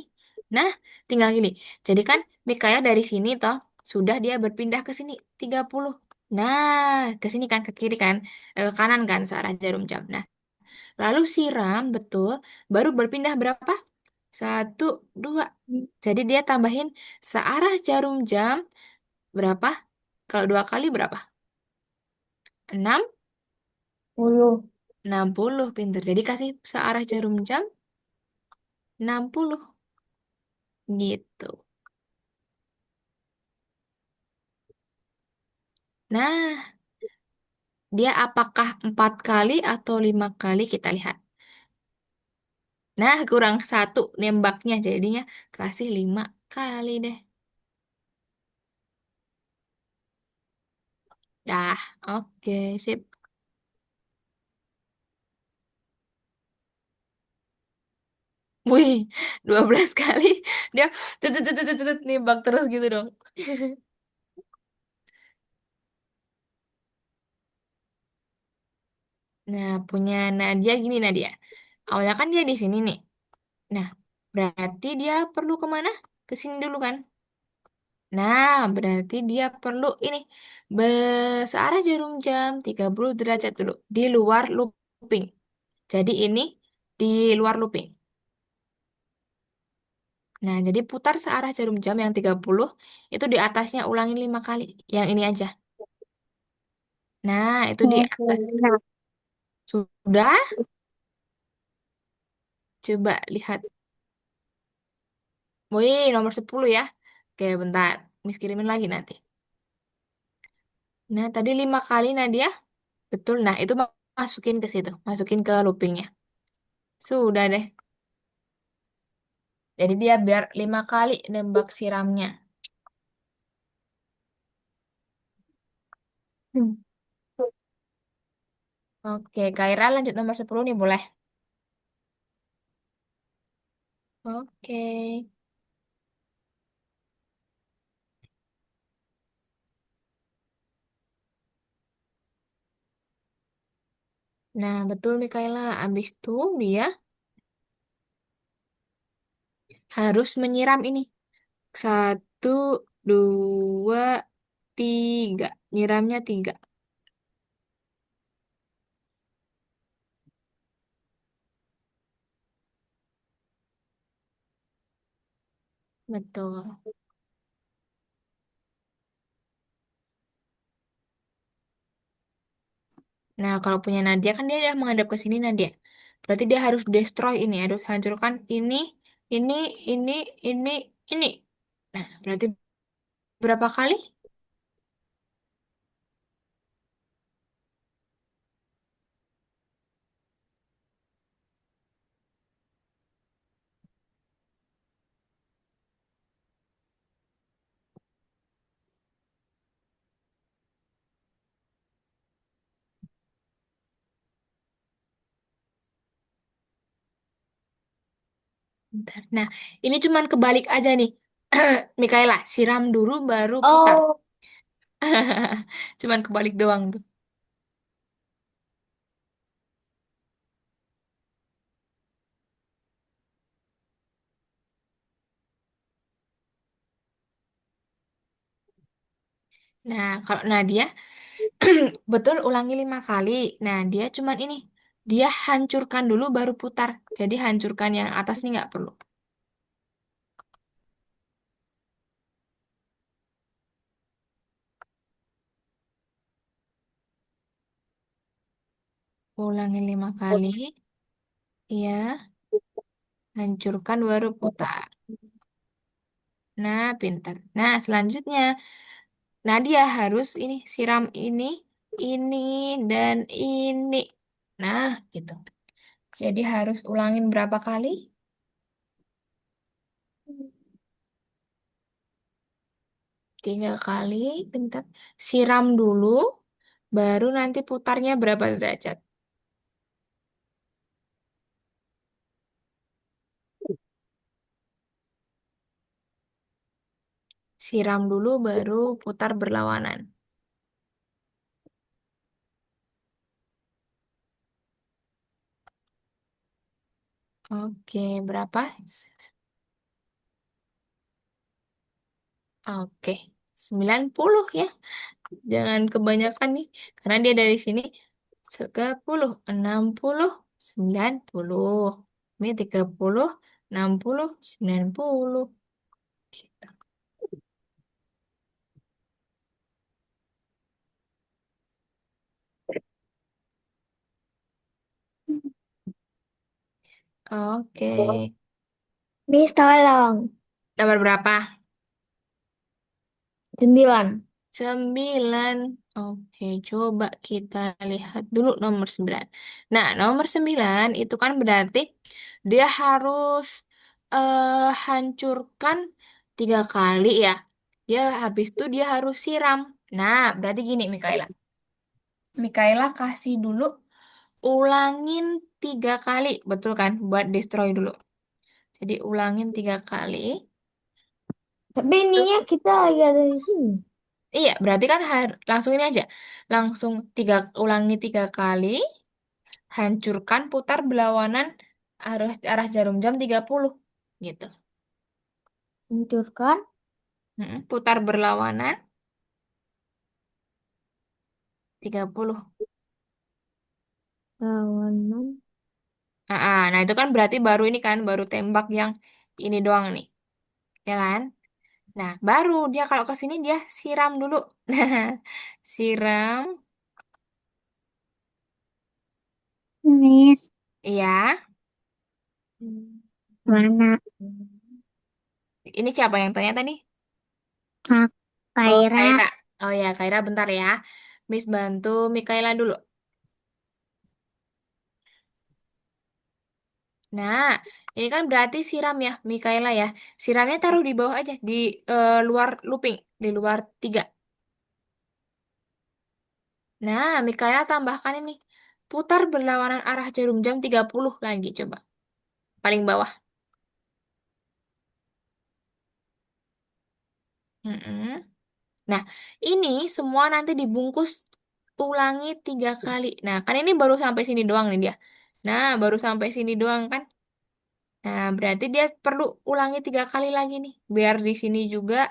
Nah, tinggal gini. Jadi kan Mikaela dari sini toh sudah dia berpindah ke sini 30. Nah, ke sini kan ke kiri kan, ke kanan kan searah jarum jam. Nah, lalu siram betul, baru berpindah berapa? Satu, dua. Jadi dia tambahin searah jarum jam berapa? Kalau 2 kali berapa? 6, 60 pinter. Jadi kasih searah jarum jam 60 gitu. Nah, dia apakah 4 kali atau 5 kali kita lihat. Nah, kurang satu nembaknya, jadinya kasih 5 kali deh. Dah, oke, sip. Wih, 12 kali. Dia nembak terus gitu dong. Nah, punya Nadia gini Nadia. Awalnya kan dia di sini nih. Nah, berarti dia perlu kemana? Ke sini dulu kan? Nah, berarti dia perlu ini. Searah jarum jam 30 derajat dulu. Di luar looping. Jadi ini di luar looping. Nah, jadi putar searah jarum jam yang 30. Itu di atasnya ulangin 5 kali. Yang ini aja. Nah, itu di atas. Nah, Sudah? Coba lihat. Wih, nomor 10 ya. Oke, bentar. Miss kirimin lagi nanti. Nah, tadi 5 kali Nadia. Betul. Nah, itu masukin ke situ. Masukin ke loopingnya. Sudah deh. Jadi dia biar 5 kali nembak siramnya. hmm. Oke, Kaira lanjut nomor 10 nih boleh. Oke. Nah, betul Mikaela. Abis itu dia harus menyiram ini. 1, 2, 3. Nyiramnya 3. Betul. Nah, kalau punya Nadia kan dia udah menghadap ke sini Nadia. Berarti dia harus destroy ini, harus hancurkan ini, ini, ini, ini. Nah, berarti berapa kali? Bentar. Nah, ini cuman kebalik aja nih. Mikaela, siram dulu baru putar. Oh, Cuman kebalik doang tuh. Nah, kalau Nadia, betul ulangi 5 kali. Nah, dia cuman ini. Dia hancurkan dulu baru putar. Jadi hancurkan yang atas nih nggak perlu. Ulangi 5 kali. Iya, hancurkan baru putar. Nah, pintar. Nah, selanjutnya, Nadia harus ini siram ini, dan ini. Nah, gitu. Jadi harus ulangin berapa kali? 3 kali. Bentar. Siram dulu, baru nanti putarnya berapa derajat. Siram dulu, baru putar berlawanan. Oke, berapa? Oke, 90 ya. Jangan kebanyakan nih, karena dia dari sini 30, 60, 90. Ini 30, 60, 90. Gitu. Oke. Miss tolong. Nomor berapa? 9. 9. Oke, coba kita lihat dulu nomor 9. Nah, nomor 9 itu kan berarti dia harus hancurkan 3 kali ya. Dia habis itu dia harus siram. Nah, berarti gini Mikaela. Mikaela kasih dulu ulangin 3 kali, betul kan? Buat destroy dulu. Jadi ulangin 3 kali. Tapi ininya kita lagi ada di sini. Iya, berarti kan langsung ini aja. Langsung ulangi 3 kali, hancurkan putar berlawanan arah arah jarum jam 30. Gitu. Hancurkan Putar berlawanan 30. lawanan. Nah, itu kan berarti baru ini kan, baru tembak yang ini doang nih. Ya kan? Nah, baru dia kalau ke sini dia siram dulu. Nah, siram. Miss, Iya. mana? Ini siapa yang tanya tadi? Kak Oh, Kaira. Kaira. Oh ya, Kaira bentar ya. Miss bantu Mikaela dulu. Nah, ini kan berarti siram ya, Mikaela ya. Siramnya taruh di bawah aja, di luar looping, di luar 3. Nah, Mikaela tambahkan ini. Putar berlawanan arah jarum jam 30 lagi, coba. Paling bawah. Mm-mm. Nah, ini semua nanti dibungkus ulangi 3 kali. Nah, kan ini baru sampai sini doang nih dia. Nah, baru sampai sini doang kan. Nah, berarti dia perlu ulangi 3 kali lagi nih. Biar di sini juga,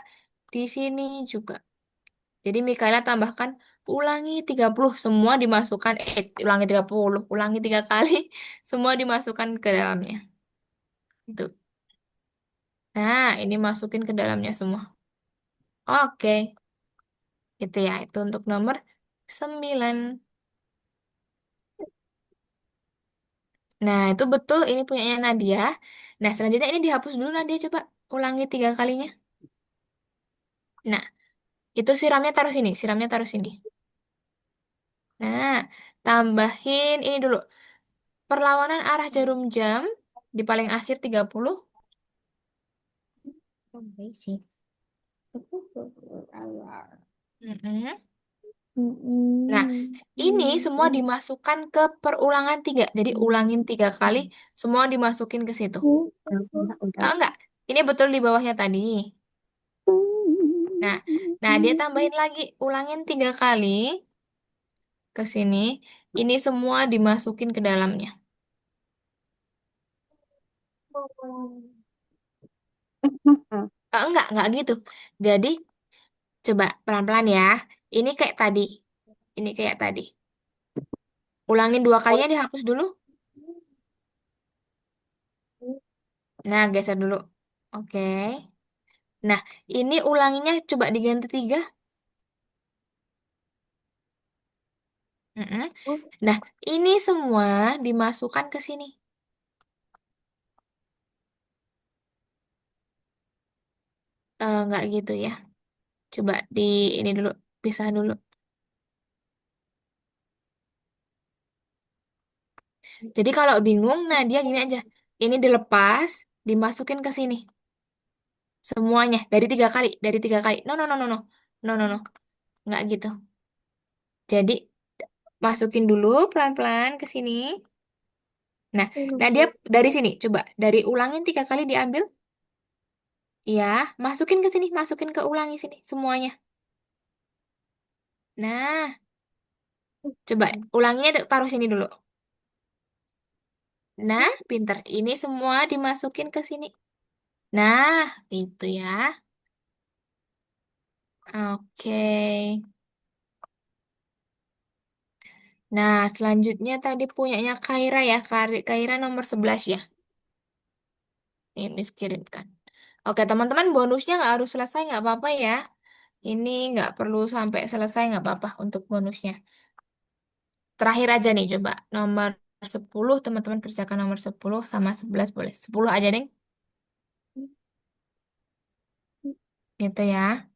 di sini juga. Jadi Mikaela tambahkan ulangi 30 semua dimasukkan ulangi 30 ulangi 3 kali semua dimasukkan ke dalamnya. Itu. Nah, ini masukin ke dalamnya semua. Oke, itu ya. Itu untuk nomor 9. Nah, itu betul ini punyanya Nadia. Nah, selanjutnya ini dihapus dulu Nadia coba ulangi 3 kalinya. Nah, itu siramnya taruh sini, siramnya taruh sini. Nah, tambahin ini dulu. Perlawanan arah jarum jam di paling akhir 30. Sampai sih. Mm-mm. Nah, ini semua Mm-mm. dimasukkan ke perulangan 3. Jadi ulangin 3 kali, semua dimasukin ke situ. Udah. Enggak, ini betul di bawahnya tadi. Nah, nah dia tambahin lagi, ulangin 3 kali ke sini. Ini semua dimasukin ke dalamnya. Enggak gitu. Jadi, coba pelan-pelan ya. Ini kayak tadi. Ini kayak tadi. Ulangin 2 kalinya dihapus dulu. Nah, geser dulu. Oke. Nah, ini ulanginya coba diganti 3. Mm-mm. Nah, ini semua dimasukkan ke sini. Nggak gitu ya. Coba di ini dulu, pisah dulu. Jadi kalau bingung, nah dia gini aja. Ini dilepas, dimasukin ke sini. Semuanya dari 3 kali, dari 3 kali. No, no, no, no, no, no, no, no, nggak gitu. Jadi masukin dulu pelan-pelan ke sini. Nah, nah dia dari sini, coba dari ulangin 3 kali diambil. Ya, masukin ke sini, masukin ke ulangi sini semuanya. Nah, coba ulanginya taruh sini dulu. Nah, pinter. Ini semua dimasukin ke sini. Nah, itu ya. Oke. Nah, selanjutnya tadi punyanya Kaira ya. Kaira nomor 11 ya. Ini kirimkan. Oke, teman-teman bonusnya nggak harus selesai, nggak apa-apa ya. Ini nggak perlu sampai selesai, nggak apa-apa untuk bonusnya. Terakhir aja nih, coba. Nomor 10 teman-teman kerjakan nomor 10 sama 11 boleh. 10 aja deh, gitu ya.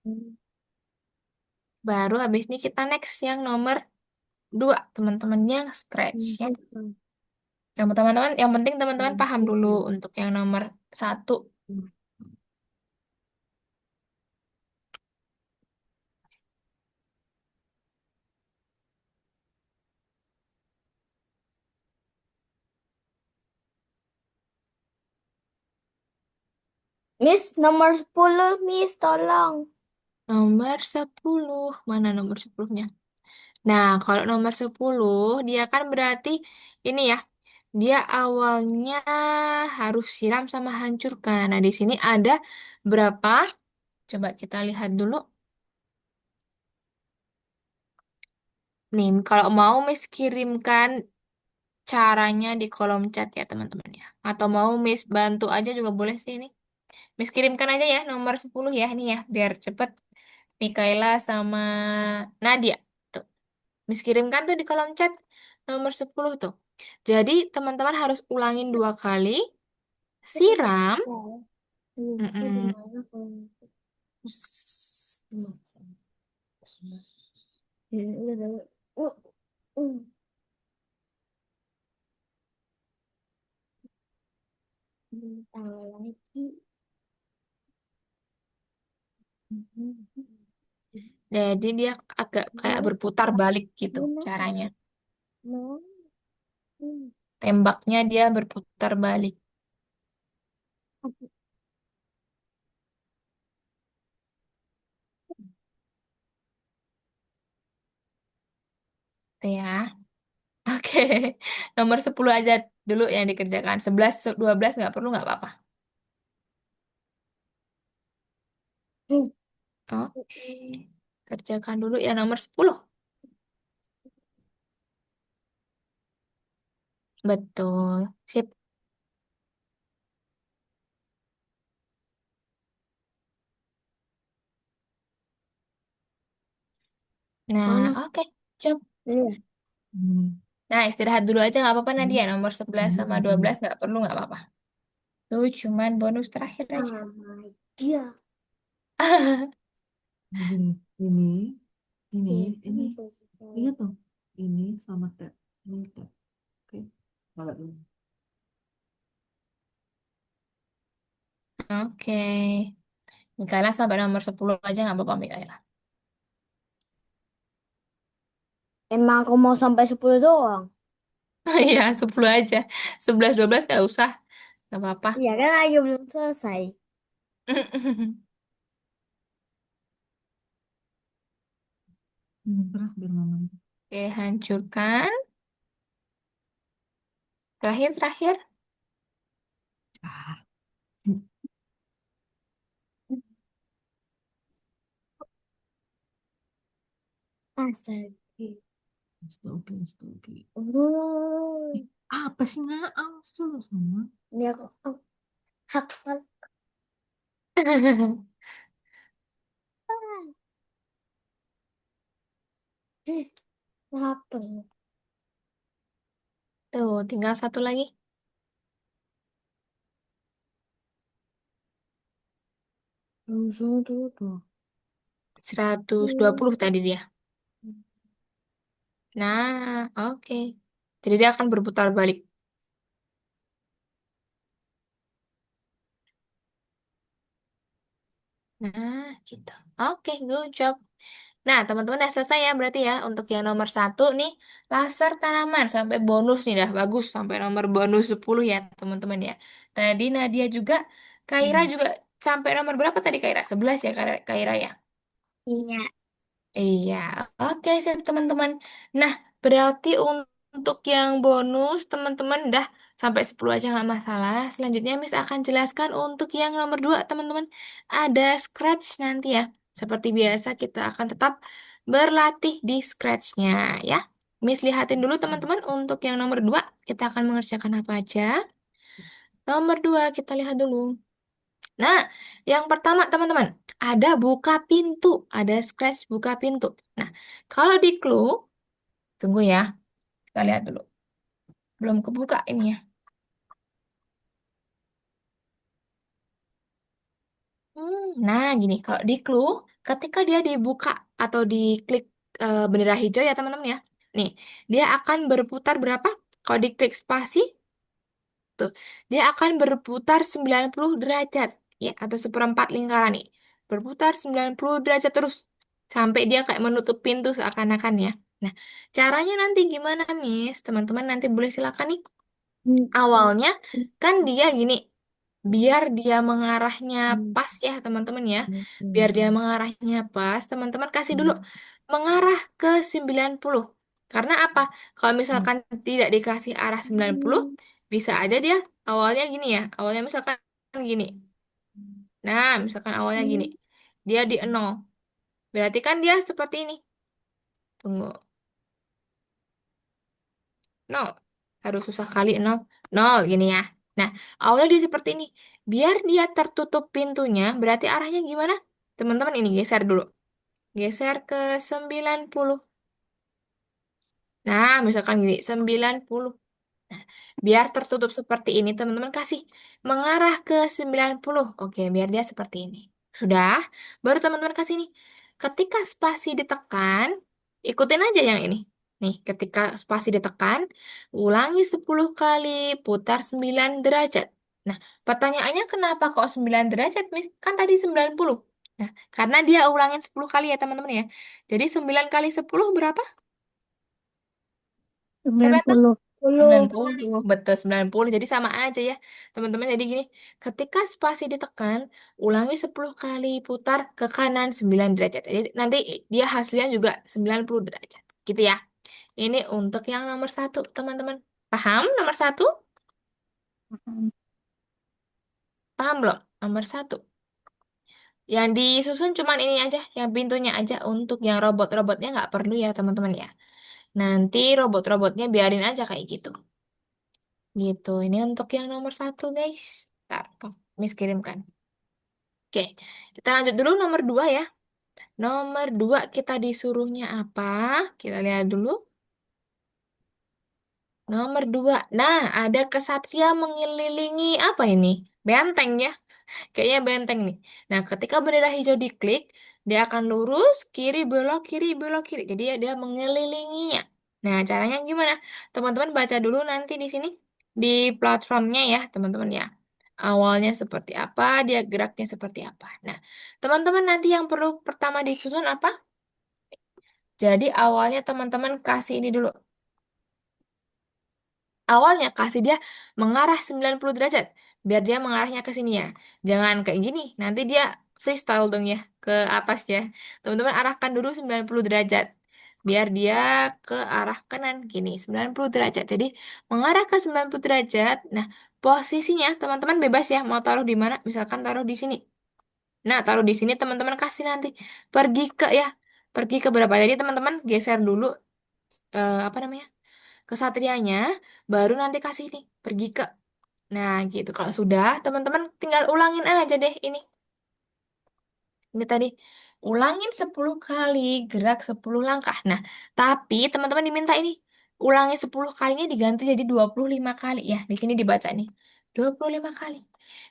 Hmm. Baru habis ini kita next yang nomor 2, teman-teman yang scratch Hmm. ya. Yang penting teman-teman paham dulu untuk yang nomor 1. Miss, nomor 10 Miss, tolong. Nomor 10, mana nomor 10-nya? Nah, kalau nomor 10 dia kan berarti ini ya, dia awalnya harus siram sama hancurkan. Nah, di sini ada berapa? Coba kita lihat dulu. Nih, kalau mau Miss kirimkan caranya di kolom chat ya teman-teman ya. Atau mau Miss bantu aja juga boleh sih ini. Miss kirimkan aja ya nomor 10 ya ini ya, biar cepet. Mikaela sama Nadia. Tuh. Miss kirimkan tuh di kolom chat nomor 10 tuh. Jadi teman-teman harus ulangin 2 kali, siram. Mm-mm. Jadi dia agak kayak berputar balik gitu caranya. Tembaknya dia berputar balik. Tuh ya. Oke. Nomor 10 aja dulu yang dikerjakan. 11, 12 nggak perlu nggak apa-apa. Oke. Kerjakan dulu ya nomor 10. Betul. Sip. Nah, Mana? oke. Coba. Iya. Nah, istirahat dulu aja nggak apa-apa Nadia. Nomor 11 sama 12 nggak perlu nggak apa-apa. Tuh cuman bonus terakhir aja. Oh my God. Gini, ini, ini tuh, ini sama tab, ini tab, oke. Kalau ini, Oke. Mikaela sampai nomor 10 aja nggak apa-apa Mikaela. Emang aku mau sampai 10 doang. Iya, 10 aja. 11, 12 nggak usah. Nggak apa-apa. Iya kan lagi belum selesai. berah biar mama itu. Oke, hancurkan. Terakhir, terakhir. Ah, Astaga. oke, oke. Oh, Apa sih nggak awas dulu sama? ini aku hafal. Hafal. Tuh, tinggal satu lagi. Langsung dulu tuh. 120 tadi dia. Nah, oke. Jadi dia akan berputar balik. Nah, gitu. Oke, good job. Nah, teman-teman udah selesai ya berarti ya. Untuk yang nomor 1 nih, laser tanaman. Sampai bonus nih dah. Bagus, sampai nomor bonus 10 ya teman-teman ya. Tadi Nadia juga, Kaira juga sampai nomor berapa tadi Kaira? 11 ya Kaira ya. Iya. Iya, oke sih teman-teman. Nah, berarti untuk yang bonus teman-teman dah sampai 10 aja nggak masalah. Selanjutnya Miss akan jelaskan untuk yang nomor 2 teman-teman. Ada scratch nanti ya. Seperti biasa kita akan tetap berlatih di scratchnya ya. Miss lihatin dulu teman-teman untuk yang nomor 2 kita akan mengerjakan apa aja. Nomor 2 kita lihat dulu. Nah, yang pertama teman-teman, ada buka pintu, ada scratch buka pintu. Nah, kalau di clue, tunggu ya, kita lihat dulu. Belum kebuka ini ya. Nah, gini, kalau di clue, ketika dia dibuka atau diklik bendera hijau ya teman-teman ya. Nih, dia akan berputar berapa? Kalau diklik spasi, tuh, dia akan berputar 90 derajat, ya, atau seperempat lingkaran nih. Berputar 90 derajat terus, sampai dia kayak menutup pintu seakan-akan ya. Nah, caranya nanti gimana, Miss? Teman-teman nanti boleh silakan nih. Awalnya kan dia gini, biar dia mengarahnya pas ya teman-teman ya. Biar dia mengarahnya pas, teman-teman kasih dulu mengarah ke 90. Karena apa? Kalau misalkan tidak dikasih arah 90, bisa aja dia awalnya gini ya. Awalnya misalkan gini. Nah, misalkan awalnya gini. Dia di 0. Berarti kan dia seperti ini. Tunggu. Nol. Harus susah kali nol. Nol gini ya. Nah, awalnya dia seperti ini. Biar dia tertutup pintunya, berarti arahnya gimana? Teman-teman ini geser dulu. Geser ke 90. Nah, misalkan gini, 90. Nah, biar tertutup seperti ini, teman-teman kasih mengarah ke 90. Oke, biar dia seperti ini. Sudah, baru teman-teman kasih nih. Ketika spasi ditekan, ikutin aja yang ini. Nih, ketika spasi ditekan, ulangi 10 kali, putar 9 derajat. Nah, pertanyaannya kenapa kok 9 derajat, Miss? Kan tadi 90. Nah, karena dia ulangin 10 kali ya, teman-teman ya. Jadi 9 kali 10 berapa? Siapa sembilan yang tahu? puluh 90, betul 90. Jadi sama aja ya, teman-teman. Jadi gini, ketika spasi ditekan, ulangi 10 kali, putar ke kanan 9 derajat. Jadi nanti dia hasilnya juga 90 derajat. Gitu ya. Ini untuk yang nomor satu, teman-teman. Paham nomor satu? Paham belum? Nomor satu. Yang disusun cuman ini aja, yang pintunya aja. Untuk yang robot-robotnya nggak perlu ya, teman-teman ya. Nanti robot-robotnya biarin aja kayak gitu. Gitu. Ini untuk yang nomor satu, guys. Ntar, Miss kirimkan. Oke, kita lanjut dulu nomor dua ya. Nomor dua kita disuruhnya apa? Kita lihat dulu. Nomor dua. Nah, ada kesatria mengelilingi apa ini? Benteng ya. Kayaknya benteng nih. Nah, ketika bendera hijau diklik, dia akan lurus, kiri, belok, kiri, belok, kiri. Jadi dia mengelilinginya. Nah, caranya gimana? Teman-teman baca dulu nanti di sini. Di platformnya ya, teman-teman ya. Awalnya seperti apa, dia geraknya seperti apa. Nah, teman-teman nanti yang perlu pertama disusun apa? Jadi awalnya teman-teman kasih ini dulu. Awalnya kasih dia mengarah 90 derajat. Biar dia mengarahnya ke sini ya. Jangan kayak gini. Nanti dia freestyle dong ya. Ke atas ya. Teman-teman arahkan dulu 90 derajat. Biar dia ke arah kanan. Gini 90 derajat. Jadi mengarah ke 90 derajat. Nah posisinya teman-teman bebas ya. Mau taruh di mana. Misalkan taruh di sini. Nah taruh di sini teman-teman kasih nanti. Pergi ke ya. Pergi ke berapa. Jadi teman-teman geser dulu. Apa namanya? Kesatrianya, baru nanti kasih nih, pergi ke. Nah, gitu. Kalau sudah, teman-teman tinggal ulangin aja deh ini. Ini tadi, ulangin 10 kali, gerak 10 langkah. Nah, tapi teman-teman diminta ini, ulangi 10 kalinya diganti jadi 25 kali. Ya, di sini dibaca nih, 25 kali.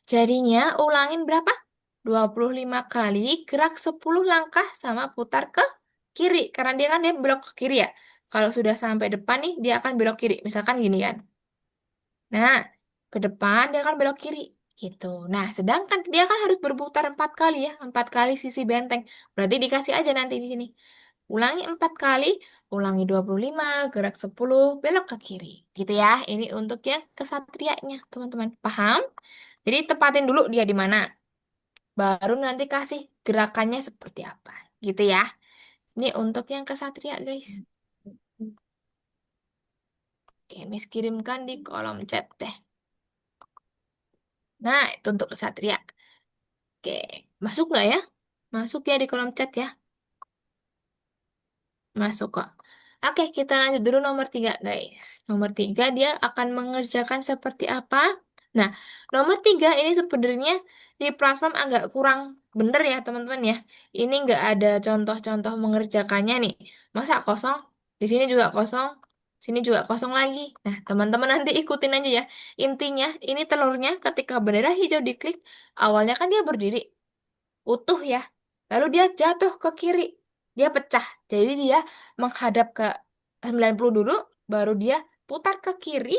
Jadinya ulangin berapa? 25 kali, gerak 10 langkah sama putar ke kiri. Karena dia belok ke kiri ya. Kalau sudah sampai depan nih, dia akan belok kiri. Misalkan gini kan. Nah, ke depan dia akan belok kiri. Gitu. Nah, sedangkan dia kan harus berputar 4 kali ya. 4 kali sisi benteng. Berarti dikasih aja nanti di sini. Ulangi 4 kali, ulangi 25, gerak 10, belok ke kiri. Gitu ya. Ini untuk yang kesatrianya, teman-teman. Paham? Jadi tepatin dulu dia di mana. Baru nanti kasih gerakannya seperti apa. Gitu ya. Ini untuk yang kesatria, guys. Oke, Miss kirimkan di kolom chat deh. Nah, itu untuk kesatria. Oke, masuk nggak ya? Masuk ya di kolom chat ya. Masuk kok. Oke, kita lanjut dulu nomor 3, guys. Nomor 3 dia akan mengerjakan seperti apa? Nah, nomor 3 ini sebenarnya di platform agak kurang bener ya, teman-teman ya. Ini nggak ada contoh-contoh mengerjakannya nih. Masa kosong? Di sini juga kosong. Sini juga kosong lagi. Nah, teman-teman nanti ikutin aja ya. Intinya, ini telurnya ketika bendera hijau diklik, awalnya kan dia berdiri. utuh ya. Lalu dia jatuh ke kiri. Dia pecah. Jadi dia menghadap ke 90 dulu, baru dia putar ke kiri,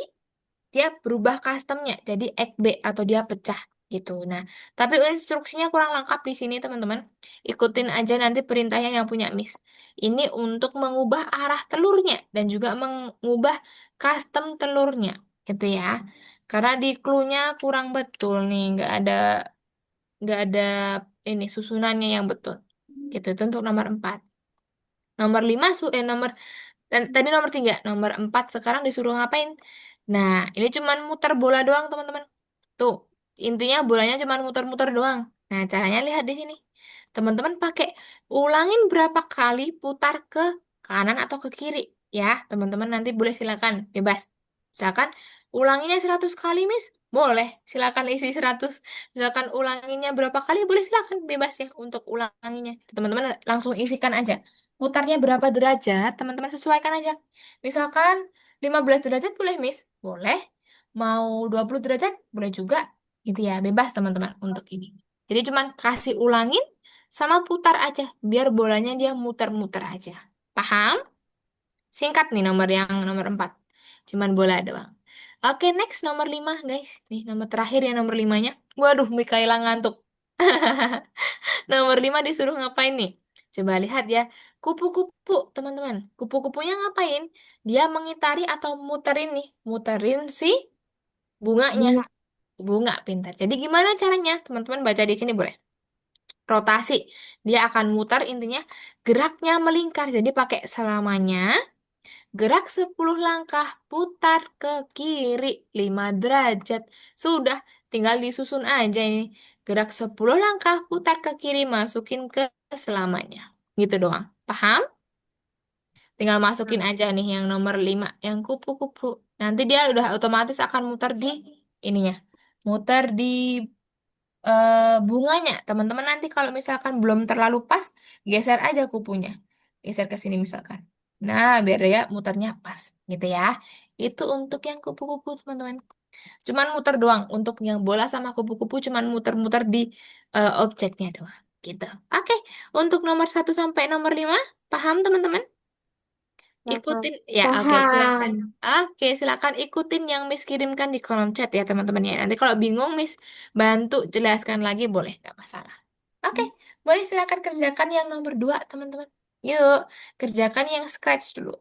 dia berubah customnya jadi XB atau dia pecah gitu. Nah, tapi instruksinya kurang lengkap di sini teman-teman. Ikutin aja nanti perintahnya yang punya Miss. Ini untuk mengubah arah telurnya dan juga mengubah custom telurnya gitu ya. Karena di clue-nya kurang betul nih, nggak ada ini susunannya yang betul. Gitu itu untuk nomor 4. Nomor 5 dan tadi nomor 3, nomor 4 sekarang disuruh ngapain? Nah, ini cuman muter bola doang, teman-teman. Tuh, intinya bolanya cuman muter-muter doang. Nah, caranya lihat di sini. Teman-teman pakai ulangin berapa kali putar ke kanan atau ke kiri. Ya, teman-teman nanti boleh silakan, bebas. Misalkan ulanginnya 100 kali, Miss. Boleh, silakan isi 100. Misalkan ulanginnya berapa kali, boleh silakan, bebas ya untuk ulanginnya. Teman-teman langsung isikan aja. Putarnya berapa derajat, teman-teman sesuaikan aja. Misalkan 15 derajat boleh, Miss. Boleh. Mau 20 derajat boleh juga. Gitu ya, bebas teman-teman untuk ini. Jadi cuman kasih ulangin sama putar aja. Biar bolanya dia muter-muter aja. Paham? Singkat nih nomor yang nomor 4. Cuman bola doang. Oke, next nomor 5 guys. Nih, nomor terakhir ya nomor 5-nya. Waduh, Mikaela ngantuk. Nomor 5 disuruh ngapain nih? Coba lihat ya. Kupu-kupu, teman-teman. Kupu-kupunya ngapain? Dia mengitari atau muterin nih. Muterin si bunganya. Bunga. Bunga pintar. Jadi gimana caranya? Teman-teman baca di sini boleh. Rotasi. Dia akan mutar intinya geraknya melingkar. Jadi pakai selamanya. Gerak 10 langkah, putar ke kiri 5 derajat. Sudah, tinggal disusun aja ini. Gerak 10 langkah, putar ke kiri, masukin ke selamanya. Gitu doang. Paham? Tinggal masukin aja nih yang nomor 5 yang kupu-kupu. Nanti dia udah otomatis akan muter di ininya. Muter di bunganya. Teman-teman nanti kalau misalkan belum terlalu pas, geser aja kupunya. Geser ke sini misalkan. Nah, biar dia muternya pas gitu ya. Itu untuk yang kupu-kupu, teman-teman. Cuman muter doang. Untuk yang bola sama kupu-kupu cuman muter-muter di objeknya doang. Gitu. Oke, untuk nomor 1 sampai nomor 5, paham teman-teman? Paham. Ikutin ya, oke silakan. Paham. Oke, silakan ikutin yang Miss kirimkan di kolom chat ya teman-teman ya. Nanti kalau bingung Miss bantu jelaskan lagi boleh, nggak masalah. Oke, boleh silakan kerjakan yang nomor 2 teman-teman. Yuk, kerjakan yang scratch dulu.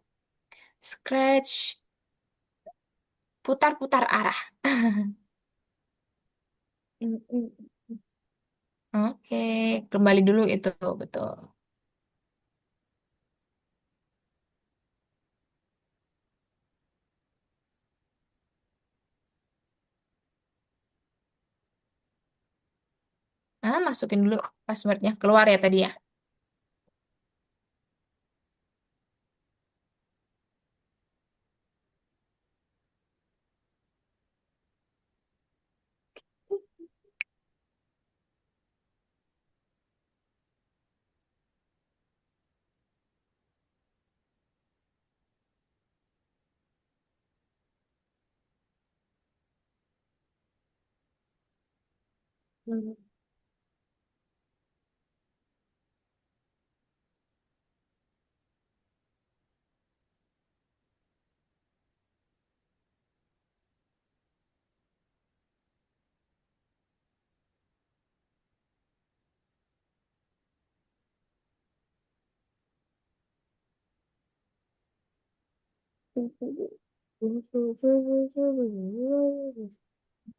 Scratch, putar-putar arah. Mm, mm. Oke, kembali dulu itu betul. Masukin dulu passwordnya keluar ya tadi ya. Mm.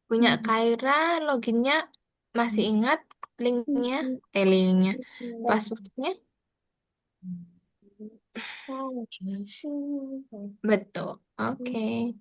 Punya Kaira, loginnya masih ingat linknya, linknya, passwordnya. Betul. Oke.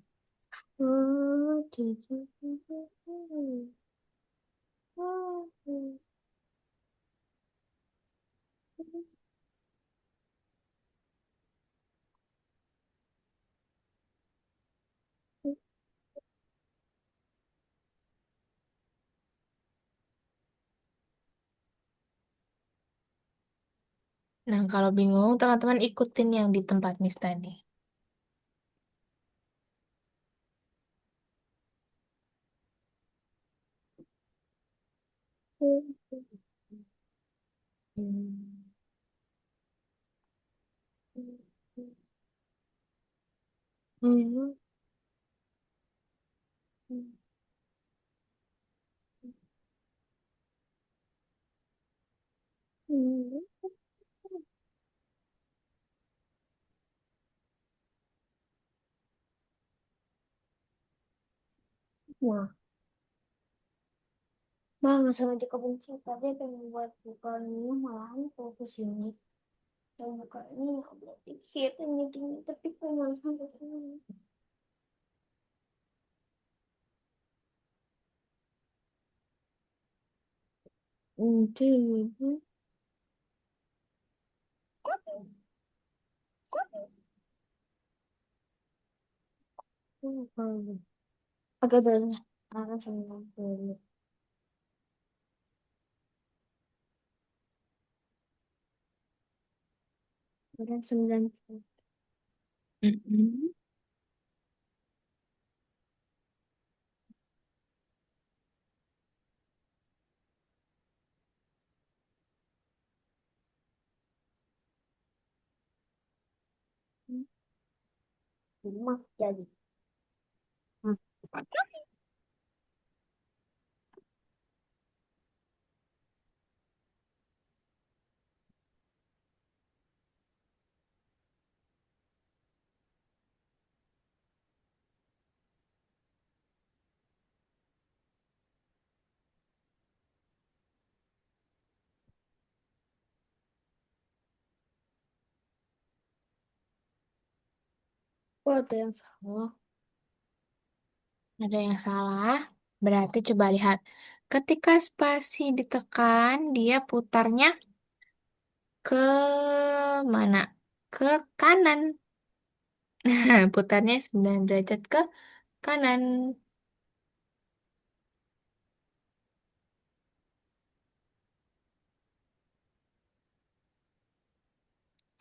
Nah, kalau bingung, teman-teman ikutin yang di tempat Miss tadi. Hmm. Hmm. Hmm. Nah, masalah di kebun cinta dia pengen buat bukan ini malahan fokus ini. Saya buka ini aku udah pikir ini tapi kok malahan ke sini. Udah, agak berat. Akan sembilan puluh, akan 90. Mm-mm. Rumah jadi. Hmm. Kok ada yang salah? Ada yang salah. Berarti coba lihat. Ketika spasi ditekan, dia putarnya ke mana? Ke kanan. Putarnya 9 derajat ke kanan.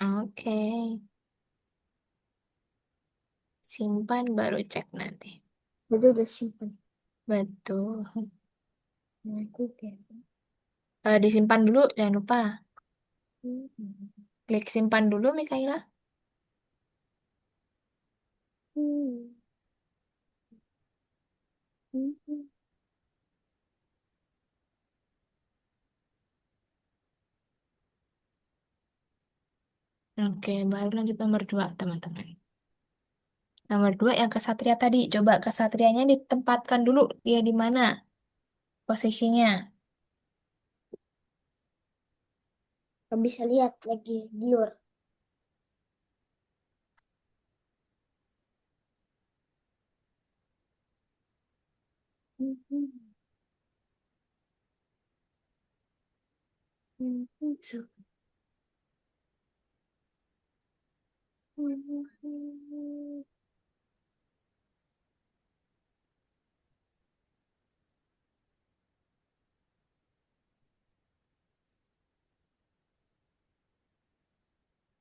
Oke. Simpan baru cek nanti. Berarti udah simpan. Betul. Nah, aku kayak. Disimpan dulu, jangan lupa. Hmm. Klik simpan dulu, Mikaela. Hmm. Hmm. Hmm. Oke, baru lanjut nomor 2, teman-teman. Nomor 2 yang kesatria tadi. Coba kesatrianya ditempatkan dulu. Dia di mana posisinya? Nggak bisa lihat lagi di luar. Hmm. Hmm. Hmm. Hmm. So. Hmm. Hmm. Hmm.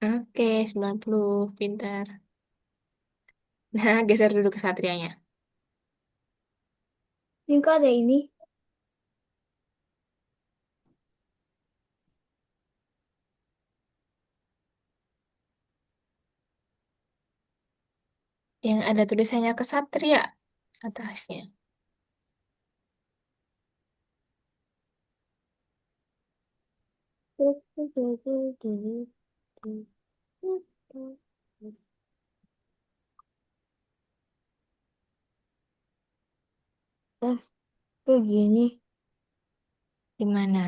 Oke, 90. Pintar. Nah, geser dulu kesatrianya. Ini kok ada ini. Yang ada tulisannya kesatria atasnya. Ah, kayak gini. Gimana?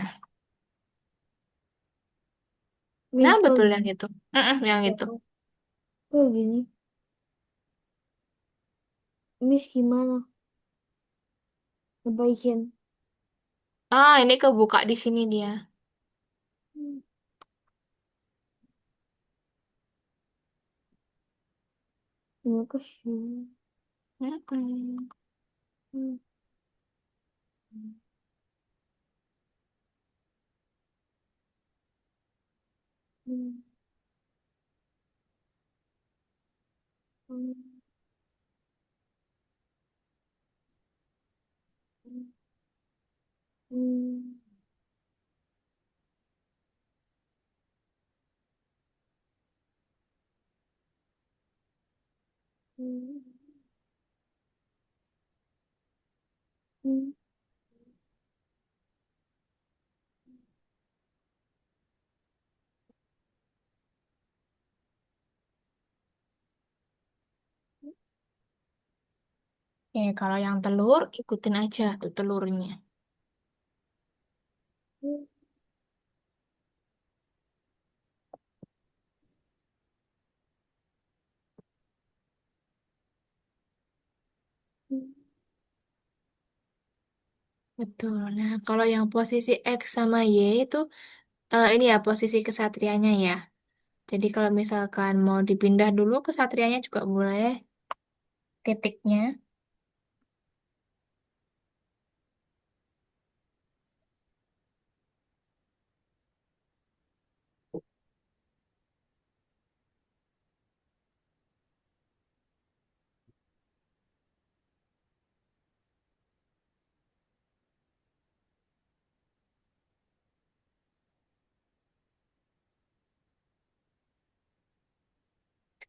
Nah, Nih, kok betul yang gini. itu. Yang itu. Kok gini. Ini gimana? Ngebaikin. Ah, ini kebuka di sini dia. Hmm. Ini aku sih. Mm-mm. Hmm. Hmm. Hmm. Hmm. Hmm. Hmm. Hmm. Oke, kalau yang telur, ikutin aja tuh telurnya. Hmm. Hmm. Betul. Nah, kalau yang posisi X sama Y itu, ini ya posisi kesatrianya ya. Jadi kalau misalkan mau dipindah dulu kesatrianya juga boleh, titiknya.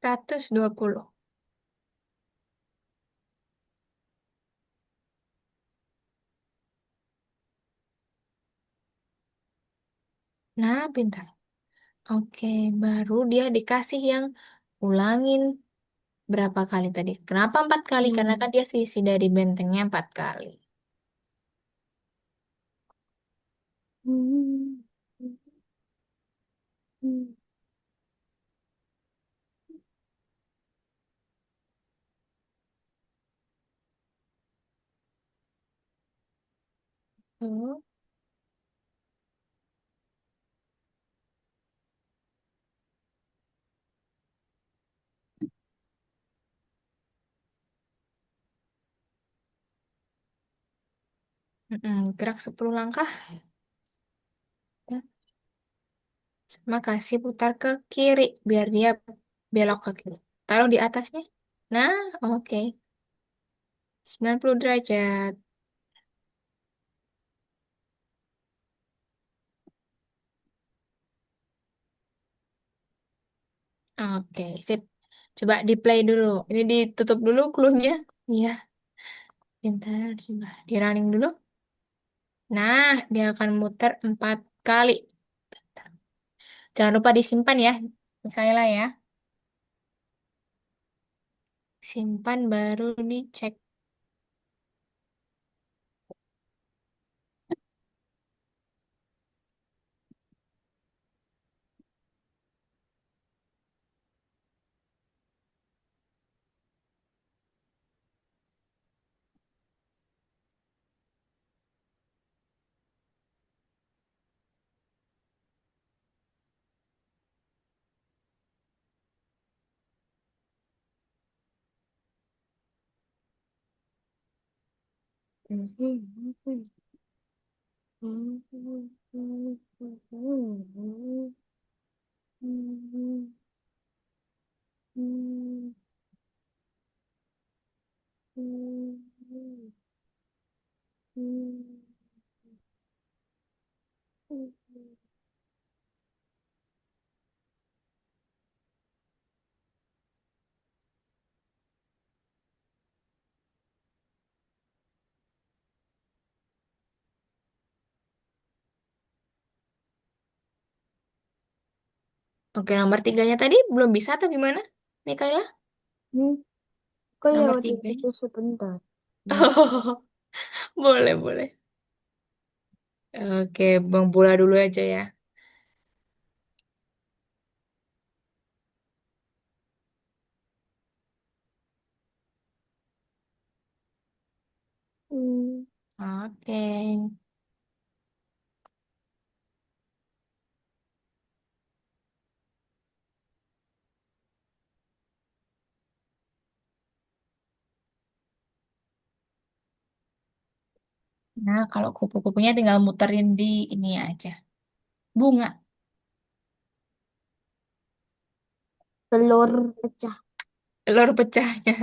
120. Nah, pintar. Oke, baru dia dikasih yang ulangin berapa kali tadi? Kenapa 4 kali? Karena Hmm. kan dia sisi dari bentengnya 4 kali. Hmm. Hmm. Oh, gerak 10 langkah. Ya. Makasih putar ke kiri biar dia belok ke kiri. Taruh di atasnya. Nah, oke. 90 derajat. Oke, sip. Coba di play dulu. Ini ditutup dulu cluenya. Iya, pintar. Coba di running dulu. Nah, dia akan muter 4 kali. Jangan lupa disimpan ya, Mikaela ya. Simpan baru dicek. Hmm. Hmm. Hmm. Hmm. Hmm. Hmm. Hmm. Hmm. Hmm. Hmm. Oke, nomor tiganya tadi belum bisa atau gimana, Mikaela? Hmm. Kok Nomor lewat tiganya. itu sebentar. Hmm. Oh, boleh, boleh. Oke, Bang Pula dulu aja ya. Hmm. Oke. Nah, kalau kupu-kupunya tinggal muterin di ini aja. Bunga. Telur pecah. Telur pecahnya.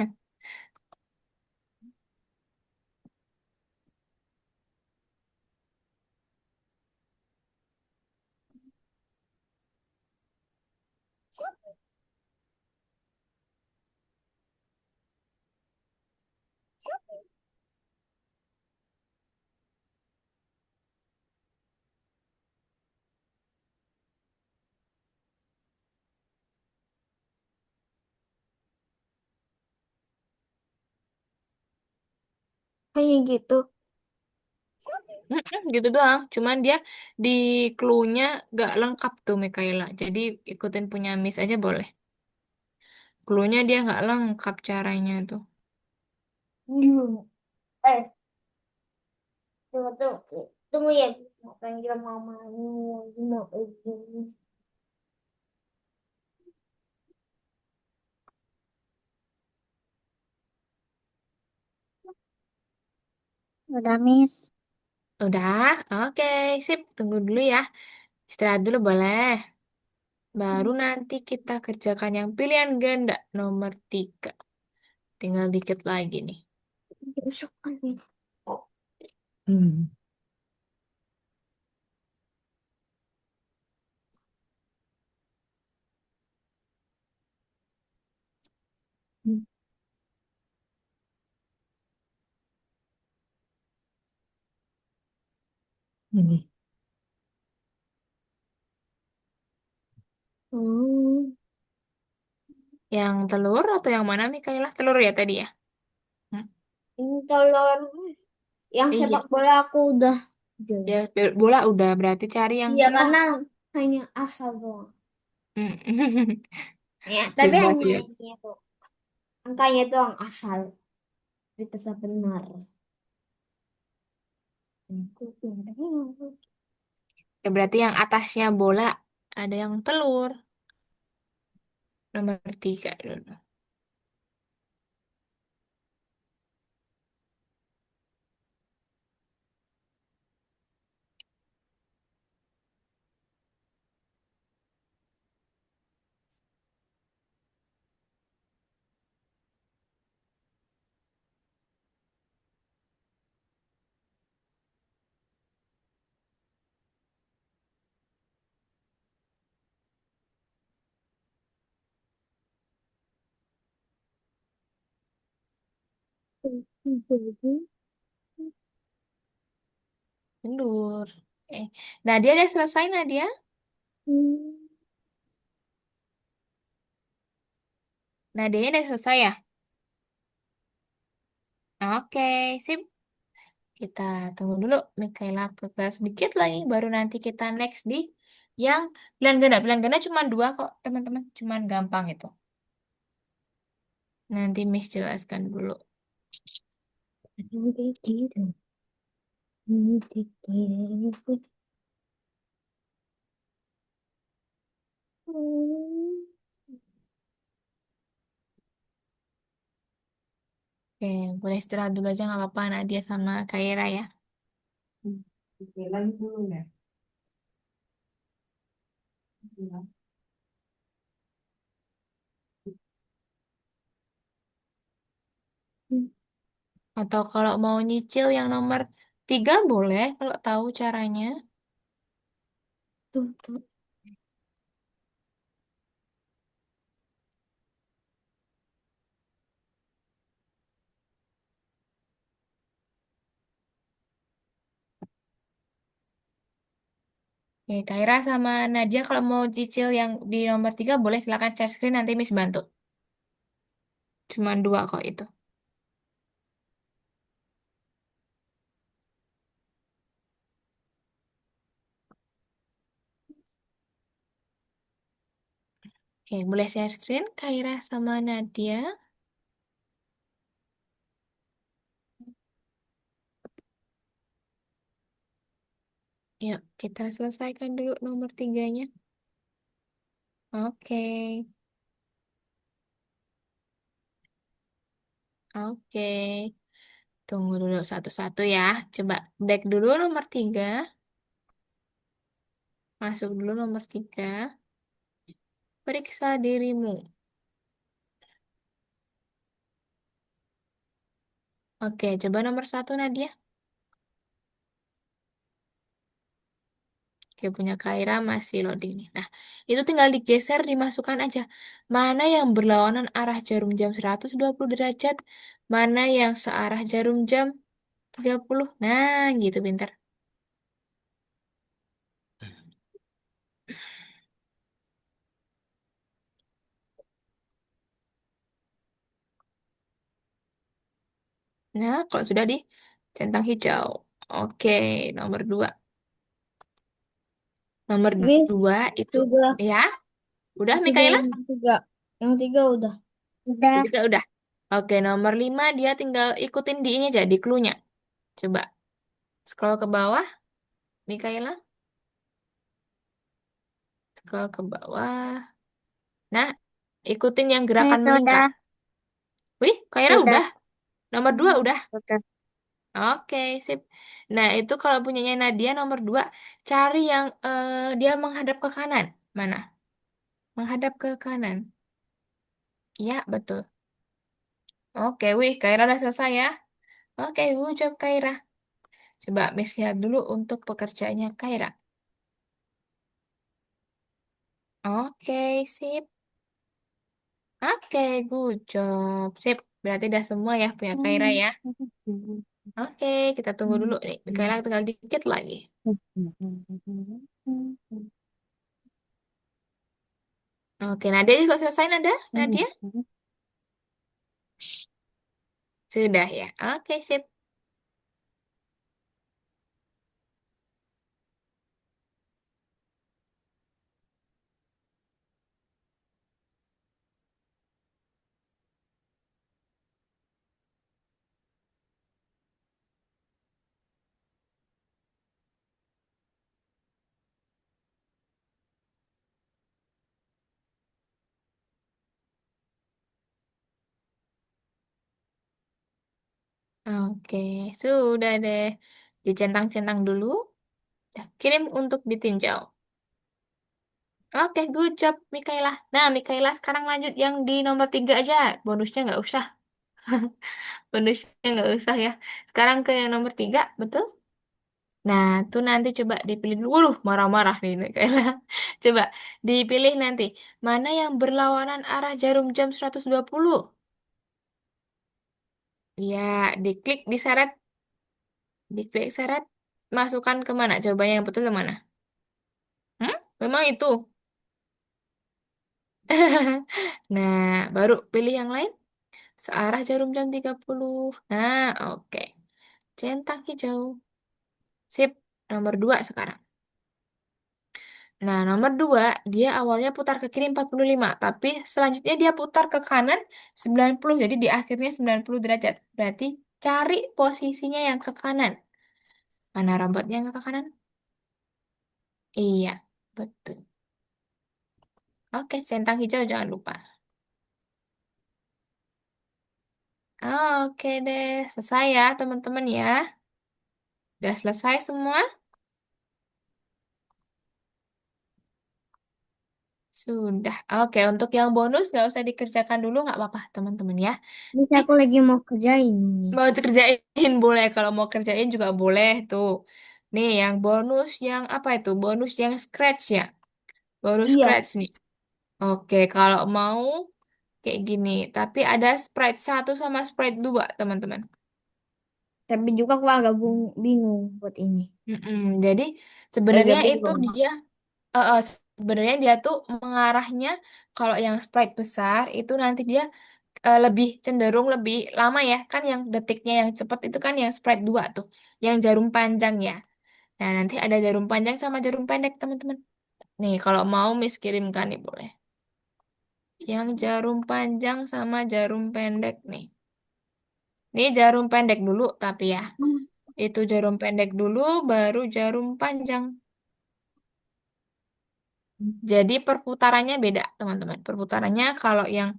Kayak gitu. Gitu doang. Cuman dia di clue-nya gak lengkap tuh Mikaela. Jadi ikutin punya Miss aja boleh. Clue-nya dia nggak lengkap caranya tuh. Hmm. Eh, tunggu, tunggu. Tunggu ya. Mau panggil mama. Mau izin. Udah, Miss. Udah, oke, sip. Tunggu dulu ya. Istirahat dulu boleh. Baru nanti kita kerjakan yang pilihan ganda nomor 3. Tinggal dikit lagi nih. Besok kan nih. Hmm. Ini. Hmm. Yang telur atau yang mana Mikaela? Telur ya tadi ya? Hmm. Ini telur yang Iya. sepak bola aku udah Ya, jelek. bola udah berarti cari yang Iya, tengah. karena hanya asal doang. Hmm. Ya, tapi Bebas hanya ya. ini tuh. Angkanya doang asal. Itu benar. Aku pindah. Ya berarti yang atasnya bola ada yang telur. Nomor 3 dulu. Telur. Eh, Nadia udah selesai Nadia? Nadia udah selesai ya? Oke, sip. Kita tunggu dulu. Mikaela ke sedikit lagi. Baru nanti kita next di yang pilihan ganda. Pilihan ganda cuma 2 kok, teman-teman. Cuman gampang itu. Nanti Miss jelaskan dulu. Oke, boleh istirahat dulu aja nggak apa-apa Nadia sama Kaira ya. Oke, lanjut dulu ya. Atau kalau mau nyicil yang nomor 3 boleh kalau tahu caranya. Oke, Kaira sama Nadia kalau mau cicil yang di nomor 3 boleh silakan share screen nanti Miss bantu. Cuman 2 kok itu. Oke, boleh share screen Kaira sama Nadia. Yuk, kita selesaikan dulu nomor 3-nya. Oke, oke. Tunggu dulu satu-satu ya. Coba back dulu nomor 3. Masuk dulu nomor 3. Periksa dirimu. Oke, coba nomor 1 Nadia. Oke, punya Kaira masih loading nih. Nah, itu tinggal digeser, dimasukkan aja. Mana yang berlawanan arah jarum jam 120 derajat, mana yang searah jarum jam 30. Nah, gitu pinter. Nah, kalau sudah centang hijau. Oke, nomor dua. Nomor Wis, dua itu, sudah, ya, udah sudah Mikaela? yang tiga. Yang tiga udah. Udah. Yang tiga udah. Oke, nomor lima dia tinggal ikutin di ini aja, di clue-nya. Coba scroll ke bawah, Mikaela. Scroll ke bawah. Nah, ikutin yang gerakan Sudah, melingkar. Wih, Kaira sudah. udah. Nomor dua udah. Sudah. Oke, sip. Nah, itu kalau punyanya Nadia nomor dua, cari yang dia menghadap ke kanan. Mana? Menghadap ke kanan. Iya, betul. Oke, wih, Kaira udah selesai ya. Oke, good job Kaira. Coba Miss lihat dulu untuk pekerjaannya Kaira. Oke, sip. Oke, good job. Sip. Berarti udah semua ya punya Kaira ya. Oke, kita tunggu dulu nih. Kaira tinggal dikit lagi. Oke, Nadia juga selesai, Nada? Nadia? Sudah ya. Oke, sip. Oke, sudah deh. Dicentang-centang dulu. Dah, kirim untuk ditinjau. Oke, good job, Mikaela. Nah, Mikaela sekarang lanjut yang di nomor tiga aja. Bonusnya nggak usah. Bonusnya nggak usah ya. Sekarang ke yang nomor tiga, betul? Nah, tuh nanti coba dipilih dulu. Marah-marah nih Mikaela. Coba dipilih nanti. Mana yang berlawanan arah jarum jam 120? Ya, diklik diseret. Diklik seret. Masukkan kemana? Coba yang betul kemana? Hmm? Memang itu. Nah, baru pilih yang lain. Searah jarum jam 30. Nah, oke. Centang hijau. Sip. Nomor 2 sekarang. Nah, nomor 2 dia awalnya putar ke kiri 45. Tapi selanjutnya dia putar ke kanan 90. Jadi di akhirnya 90 derajat. Berarti cari posisinya yang ke kanan. Mana robotnya yang ke kanan? Iya, betul. Oke, centang hijau jangan lupa. Oke deh, selesai ya teman-teman ya. Udah selesai semua? Sudah. Oke, untuk yang bonus nggak usah dikerjakan dulu, nggak apa-apa teman-teman ya. Bisa Nih, aku lagi mau kerjain ini. mau dikerjain boleh. Kalau mau kerjain juga boleh tuh. Nih, yang bonus yang apa itu? Bonus yang scratch ya. Bonus Iya, scratch nih. Oke, kalau mau kayak gini. Tapi ada sprite satu sama sprite 2 teman-teman. tapi juga aku agak bingung buat ini. Jadi Agak sebenarnya itu bingung. dia sebenarnya dia tuh mengarahnya kalau yang sprite besar itu nanti dia lebih cenderung lebih lama ya kan yang detiknya yang cepat itu kan yang sprite 2 tuh yang jarum panjang ya. Nah, nanti ada jarum panjang sama jarum pendek teman-teman. Nih, kalau mau Miss kirimkan nih boleh. Yang jarum panjang sama jarum pendek nih. Ini jarum pendek dulu tapi ya. Itu jarum pendek dulu baru jarum panjang. Jadi perputarannya beda, teman-teman. Perputarannya kalau yang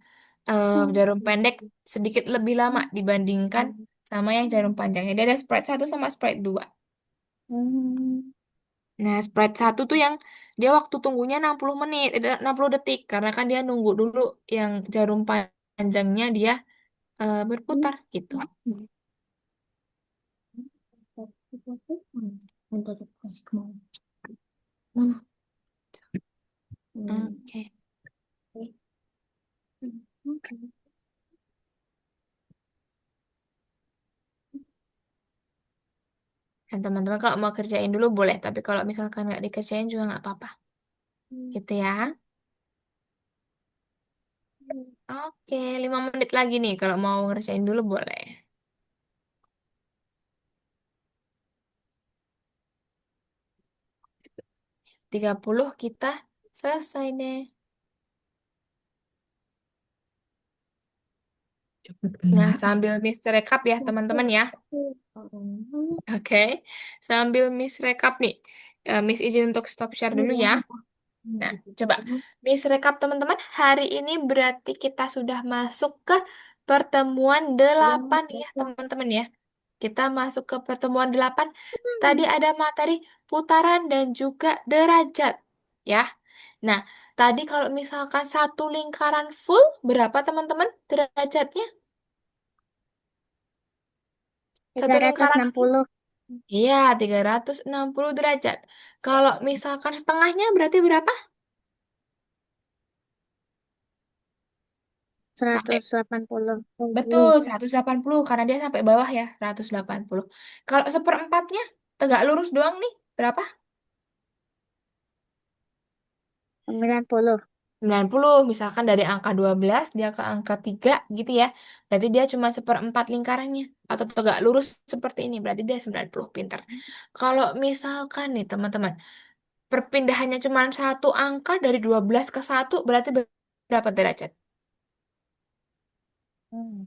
jarum pendek sedikit lebih lama dibandingkan sama yang jarum panjang. Jadi ada Sprite satu sama Sprite 2. Nah, Sprite satu tuh yang dia waktu tunggunya 60 menit, 60 detik. Karena kan dia nunggu dulu yang jarum panjangnya dia berputar gitu. Bentar, aku kasih ke mama. Mana? Oke. Dan teman-teman kalau mau kerjain dulu boleh. Tapi kalau misalkan nggak dikerjain juga nggak apa-apa. Gitu ya. Oke, 5 menit lagi nih. Kalau mau ngerjain dulu boleh. 30 kita selesai deh. Cepet Nah, kali. sambil Miss rekap ya teman-teman ya. Oke, sambil Miss rekap nih. Miss izin untuk stop share dulu ya. Nah, coba Miss rekap teman-teman. Hari ini berarti kita sudah masuk ke pertemuan 8 ya teman-teman ya. Kita masuk ke pertemuan 8. Tadi ada materi putaran dan juga derajat ya. Nah, tadi kalau misalkan satu lingkaran full, berapa teman-teman derajatnya? tiga Satu ratus lingkaran enam full. puluh Iya, 360 derajat. Kalau misalkan setengahnya berarti berapa? Sampai, 180. betul, 180 karena dia sampai bawah ya, 180. Kalau seperempatnya, tegak lurus doang nih, berapa? 90. 90, misalkan dari angka 12 dia ke angka 3 gitu ya. Berarti dia cuma seperempat lingkarannya. Atau tegak lurus seperti ini, berarti dia 90 pintar. Kalau misalkan nih teman-teman, perpindahannya cuma satu angka dari 12 ke satu berarti berapa derajat? Hmm.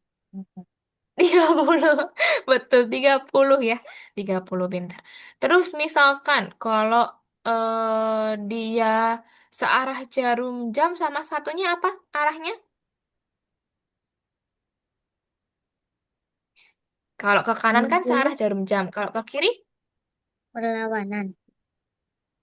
30. Betul, 30 ya. 30 pintar. Terus misalkan kalau dia searah jarum jam sama satunya apa arahnya? Kalau ke kanan kan searah 60 jarum jam. Kalau ke kiri? perlawanan.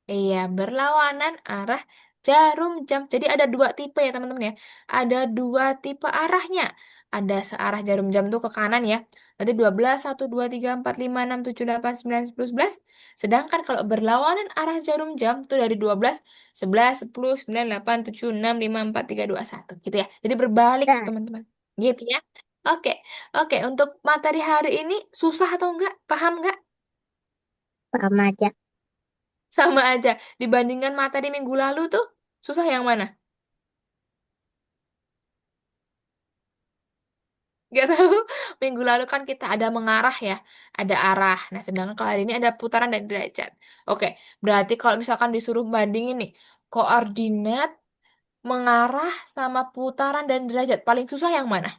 Iya, berlawanan arah jarum jam. Jadi ada dua tipe ya teman-teman ya. Ada dua tipe arahnya. Ada searah jarum jam tuh ke kanan ya. Berarti 12, 1, 2, 3, 4, 5, 6, 7, 8, 9, 10, 11. Sedangkan kalau berlawanan arah jarum jam tuh dari 12, 11, 10, 9, 8, 7, 6, 5, 4, 3, 2, 1. Gitu ya. Jadi berbalik Dah, teman-teman. Gitu ya. Oke, oke. Untuk materi hari ini susah atau enggak? Paham enggak? paham aja. Sama aja. Dibandingkan materi minggu lalu tuh, susah yang mana? Gak tahu. Minggu lalu kan kita ada mengarah ya, ada arah. Nah, sedangkan kalau hari ini ada putaran dan derajat. Oke, berarti kalau misalkan disuruh bandingin nih, koordinat, mengarah, sama putaran dan derajat, paling susah yang mana?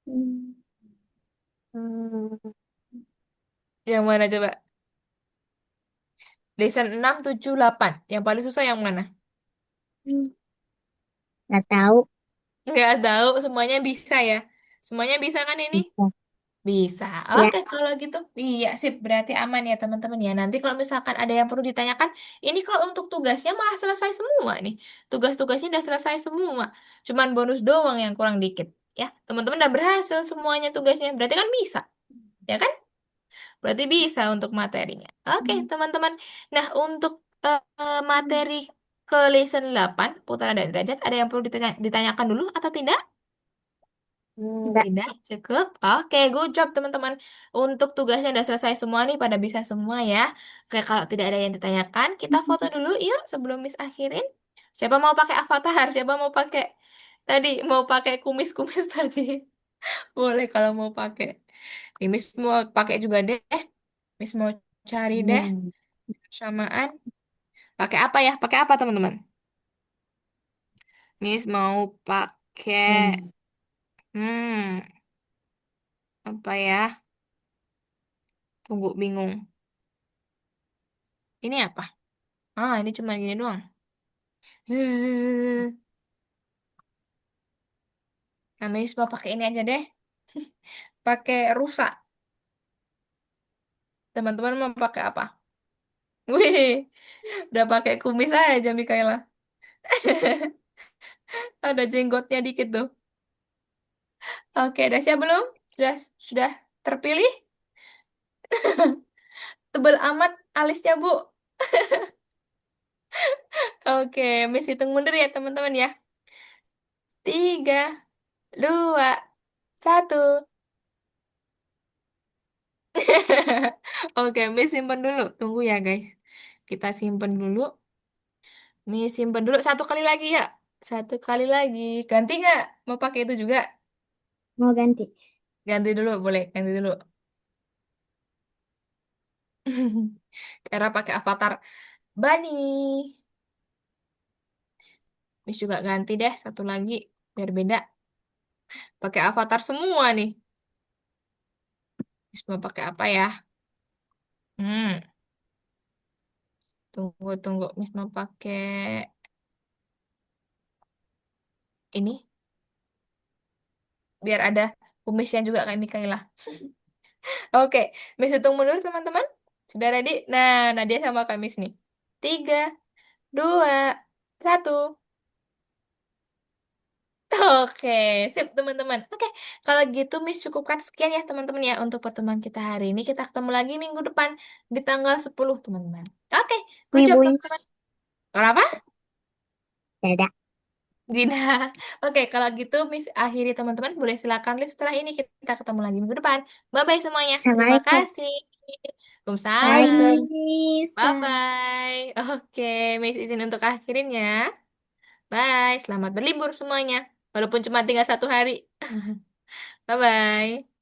Hmm. Hmm. Yang mana coba? Lesson 6, 7, 8. Yang paling susah yang mana? Nggak tahu. Nggak tahu, semuanya bisa ya. Semuanya bisa kan ini? Bisa. Bisa. Ya. Oke, kalau gitu. Iya, sip. Berarti aman ya, teman-teman ya. Nanti kalau misalkan ada yang perlu ditanyakan, ini kalau untuk tugasnya malah selesai semua nih. Tugas-tugasnya udah selesai semua. Cuman bonus doang yang kurang dikit. Ya, teman-teman udah berhasil semuanya tugasnya. Berarti kan bisa. Ya kan? Berarti bisa untuk materinya. Oke, teman-teman. Nah, untuk materi ke lesson 8 putaran dan derajat, ada yang perlu ditanyakan dulu atau tidak? Enggak. Tidak cukup. Oke, good job teman-teman. Untuk tugasnya udah selesai semua nih, pada bisa semua ya. Oke, kalau tidak ada yang ditanyakan, kita foto dulu yuk sebelum Miss akhirin. Siapa mau pakai avatar? Siapa mau pakai tadi? Mau pakai kumis-kumis tadi? Boleh kalau mau pakai. Nih, Miss mau pakai juga deh. Miss mau cari deh Hmm. samaan. Pakai apa ya? Pakai apa teman-teman? Miss mau pakai Hmm. hmm apa ya? Tunggu bingung. Ini apa? Ah, ini cuma gini doang. Zzz. Nah, Miss mau pakai ini aja deh. Pakai rusak. Teman-teman mau pakai apa? Wih, udah pakai kumis aja Mikaela. Ada jenggotnya dikit tuh. Oke, udah siap belum? Sudah terpilih? Tebel amat alisnya, Bu. Oke, Miss hitung mundur ya, teman-teman ya. 3, 2, 1. Oke, Miss simpen dulu. Tunggu ya, guys. Kita simpen dulu. Miss simpen dulu. Satu kali lagi ya. Satu kali lagi. Ganti nggak? Mau pakai itu juga? Mau ganti. Ganti dulu, boleh. Ganti dulu. Karena pakai avatar. Bani. Miss juga ganti deh satu lagi biar beda. Pakai avatar semua nih. Miss mau pakai apa ya? Hmm, tunggu. Miss mau pakai ini biar ada kumisnya juga kayak Mikaela. Oke, Miss hitung mundur teman-teman. Sudah ready? Nah, Nadia sama Kak Miss nih. 3, 2, 1. Oke, sip teman-teman. Oke, kalau gitu Miss cukupkan sekian ya teman-teman ya untuk pertemuan kita hari ini. Kita ketemu lagi minggu depan di tanggal 10 teman-teman. Oke, good Bye job bye. teman-teman. Kenapa? Dadah. Zina. Oke, kalau gitu Miss akhiri teman-teman. Boleh silakan live setelah ini kita ketemu lagi minggu depan. Bye-bye semuanya. Terima Assalamualaikum. kasih. Bye, Waalaikumsalam. Miss. Bye. Bye-bye. Oke, Miss izin untuk akhirin ya. Bye. Selamat berlibur semuanya. Walaupun cuma tinggal 1 hari. Bye-bye.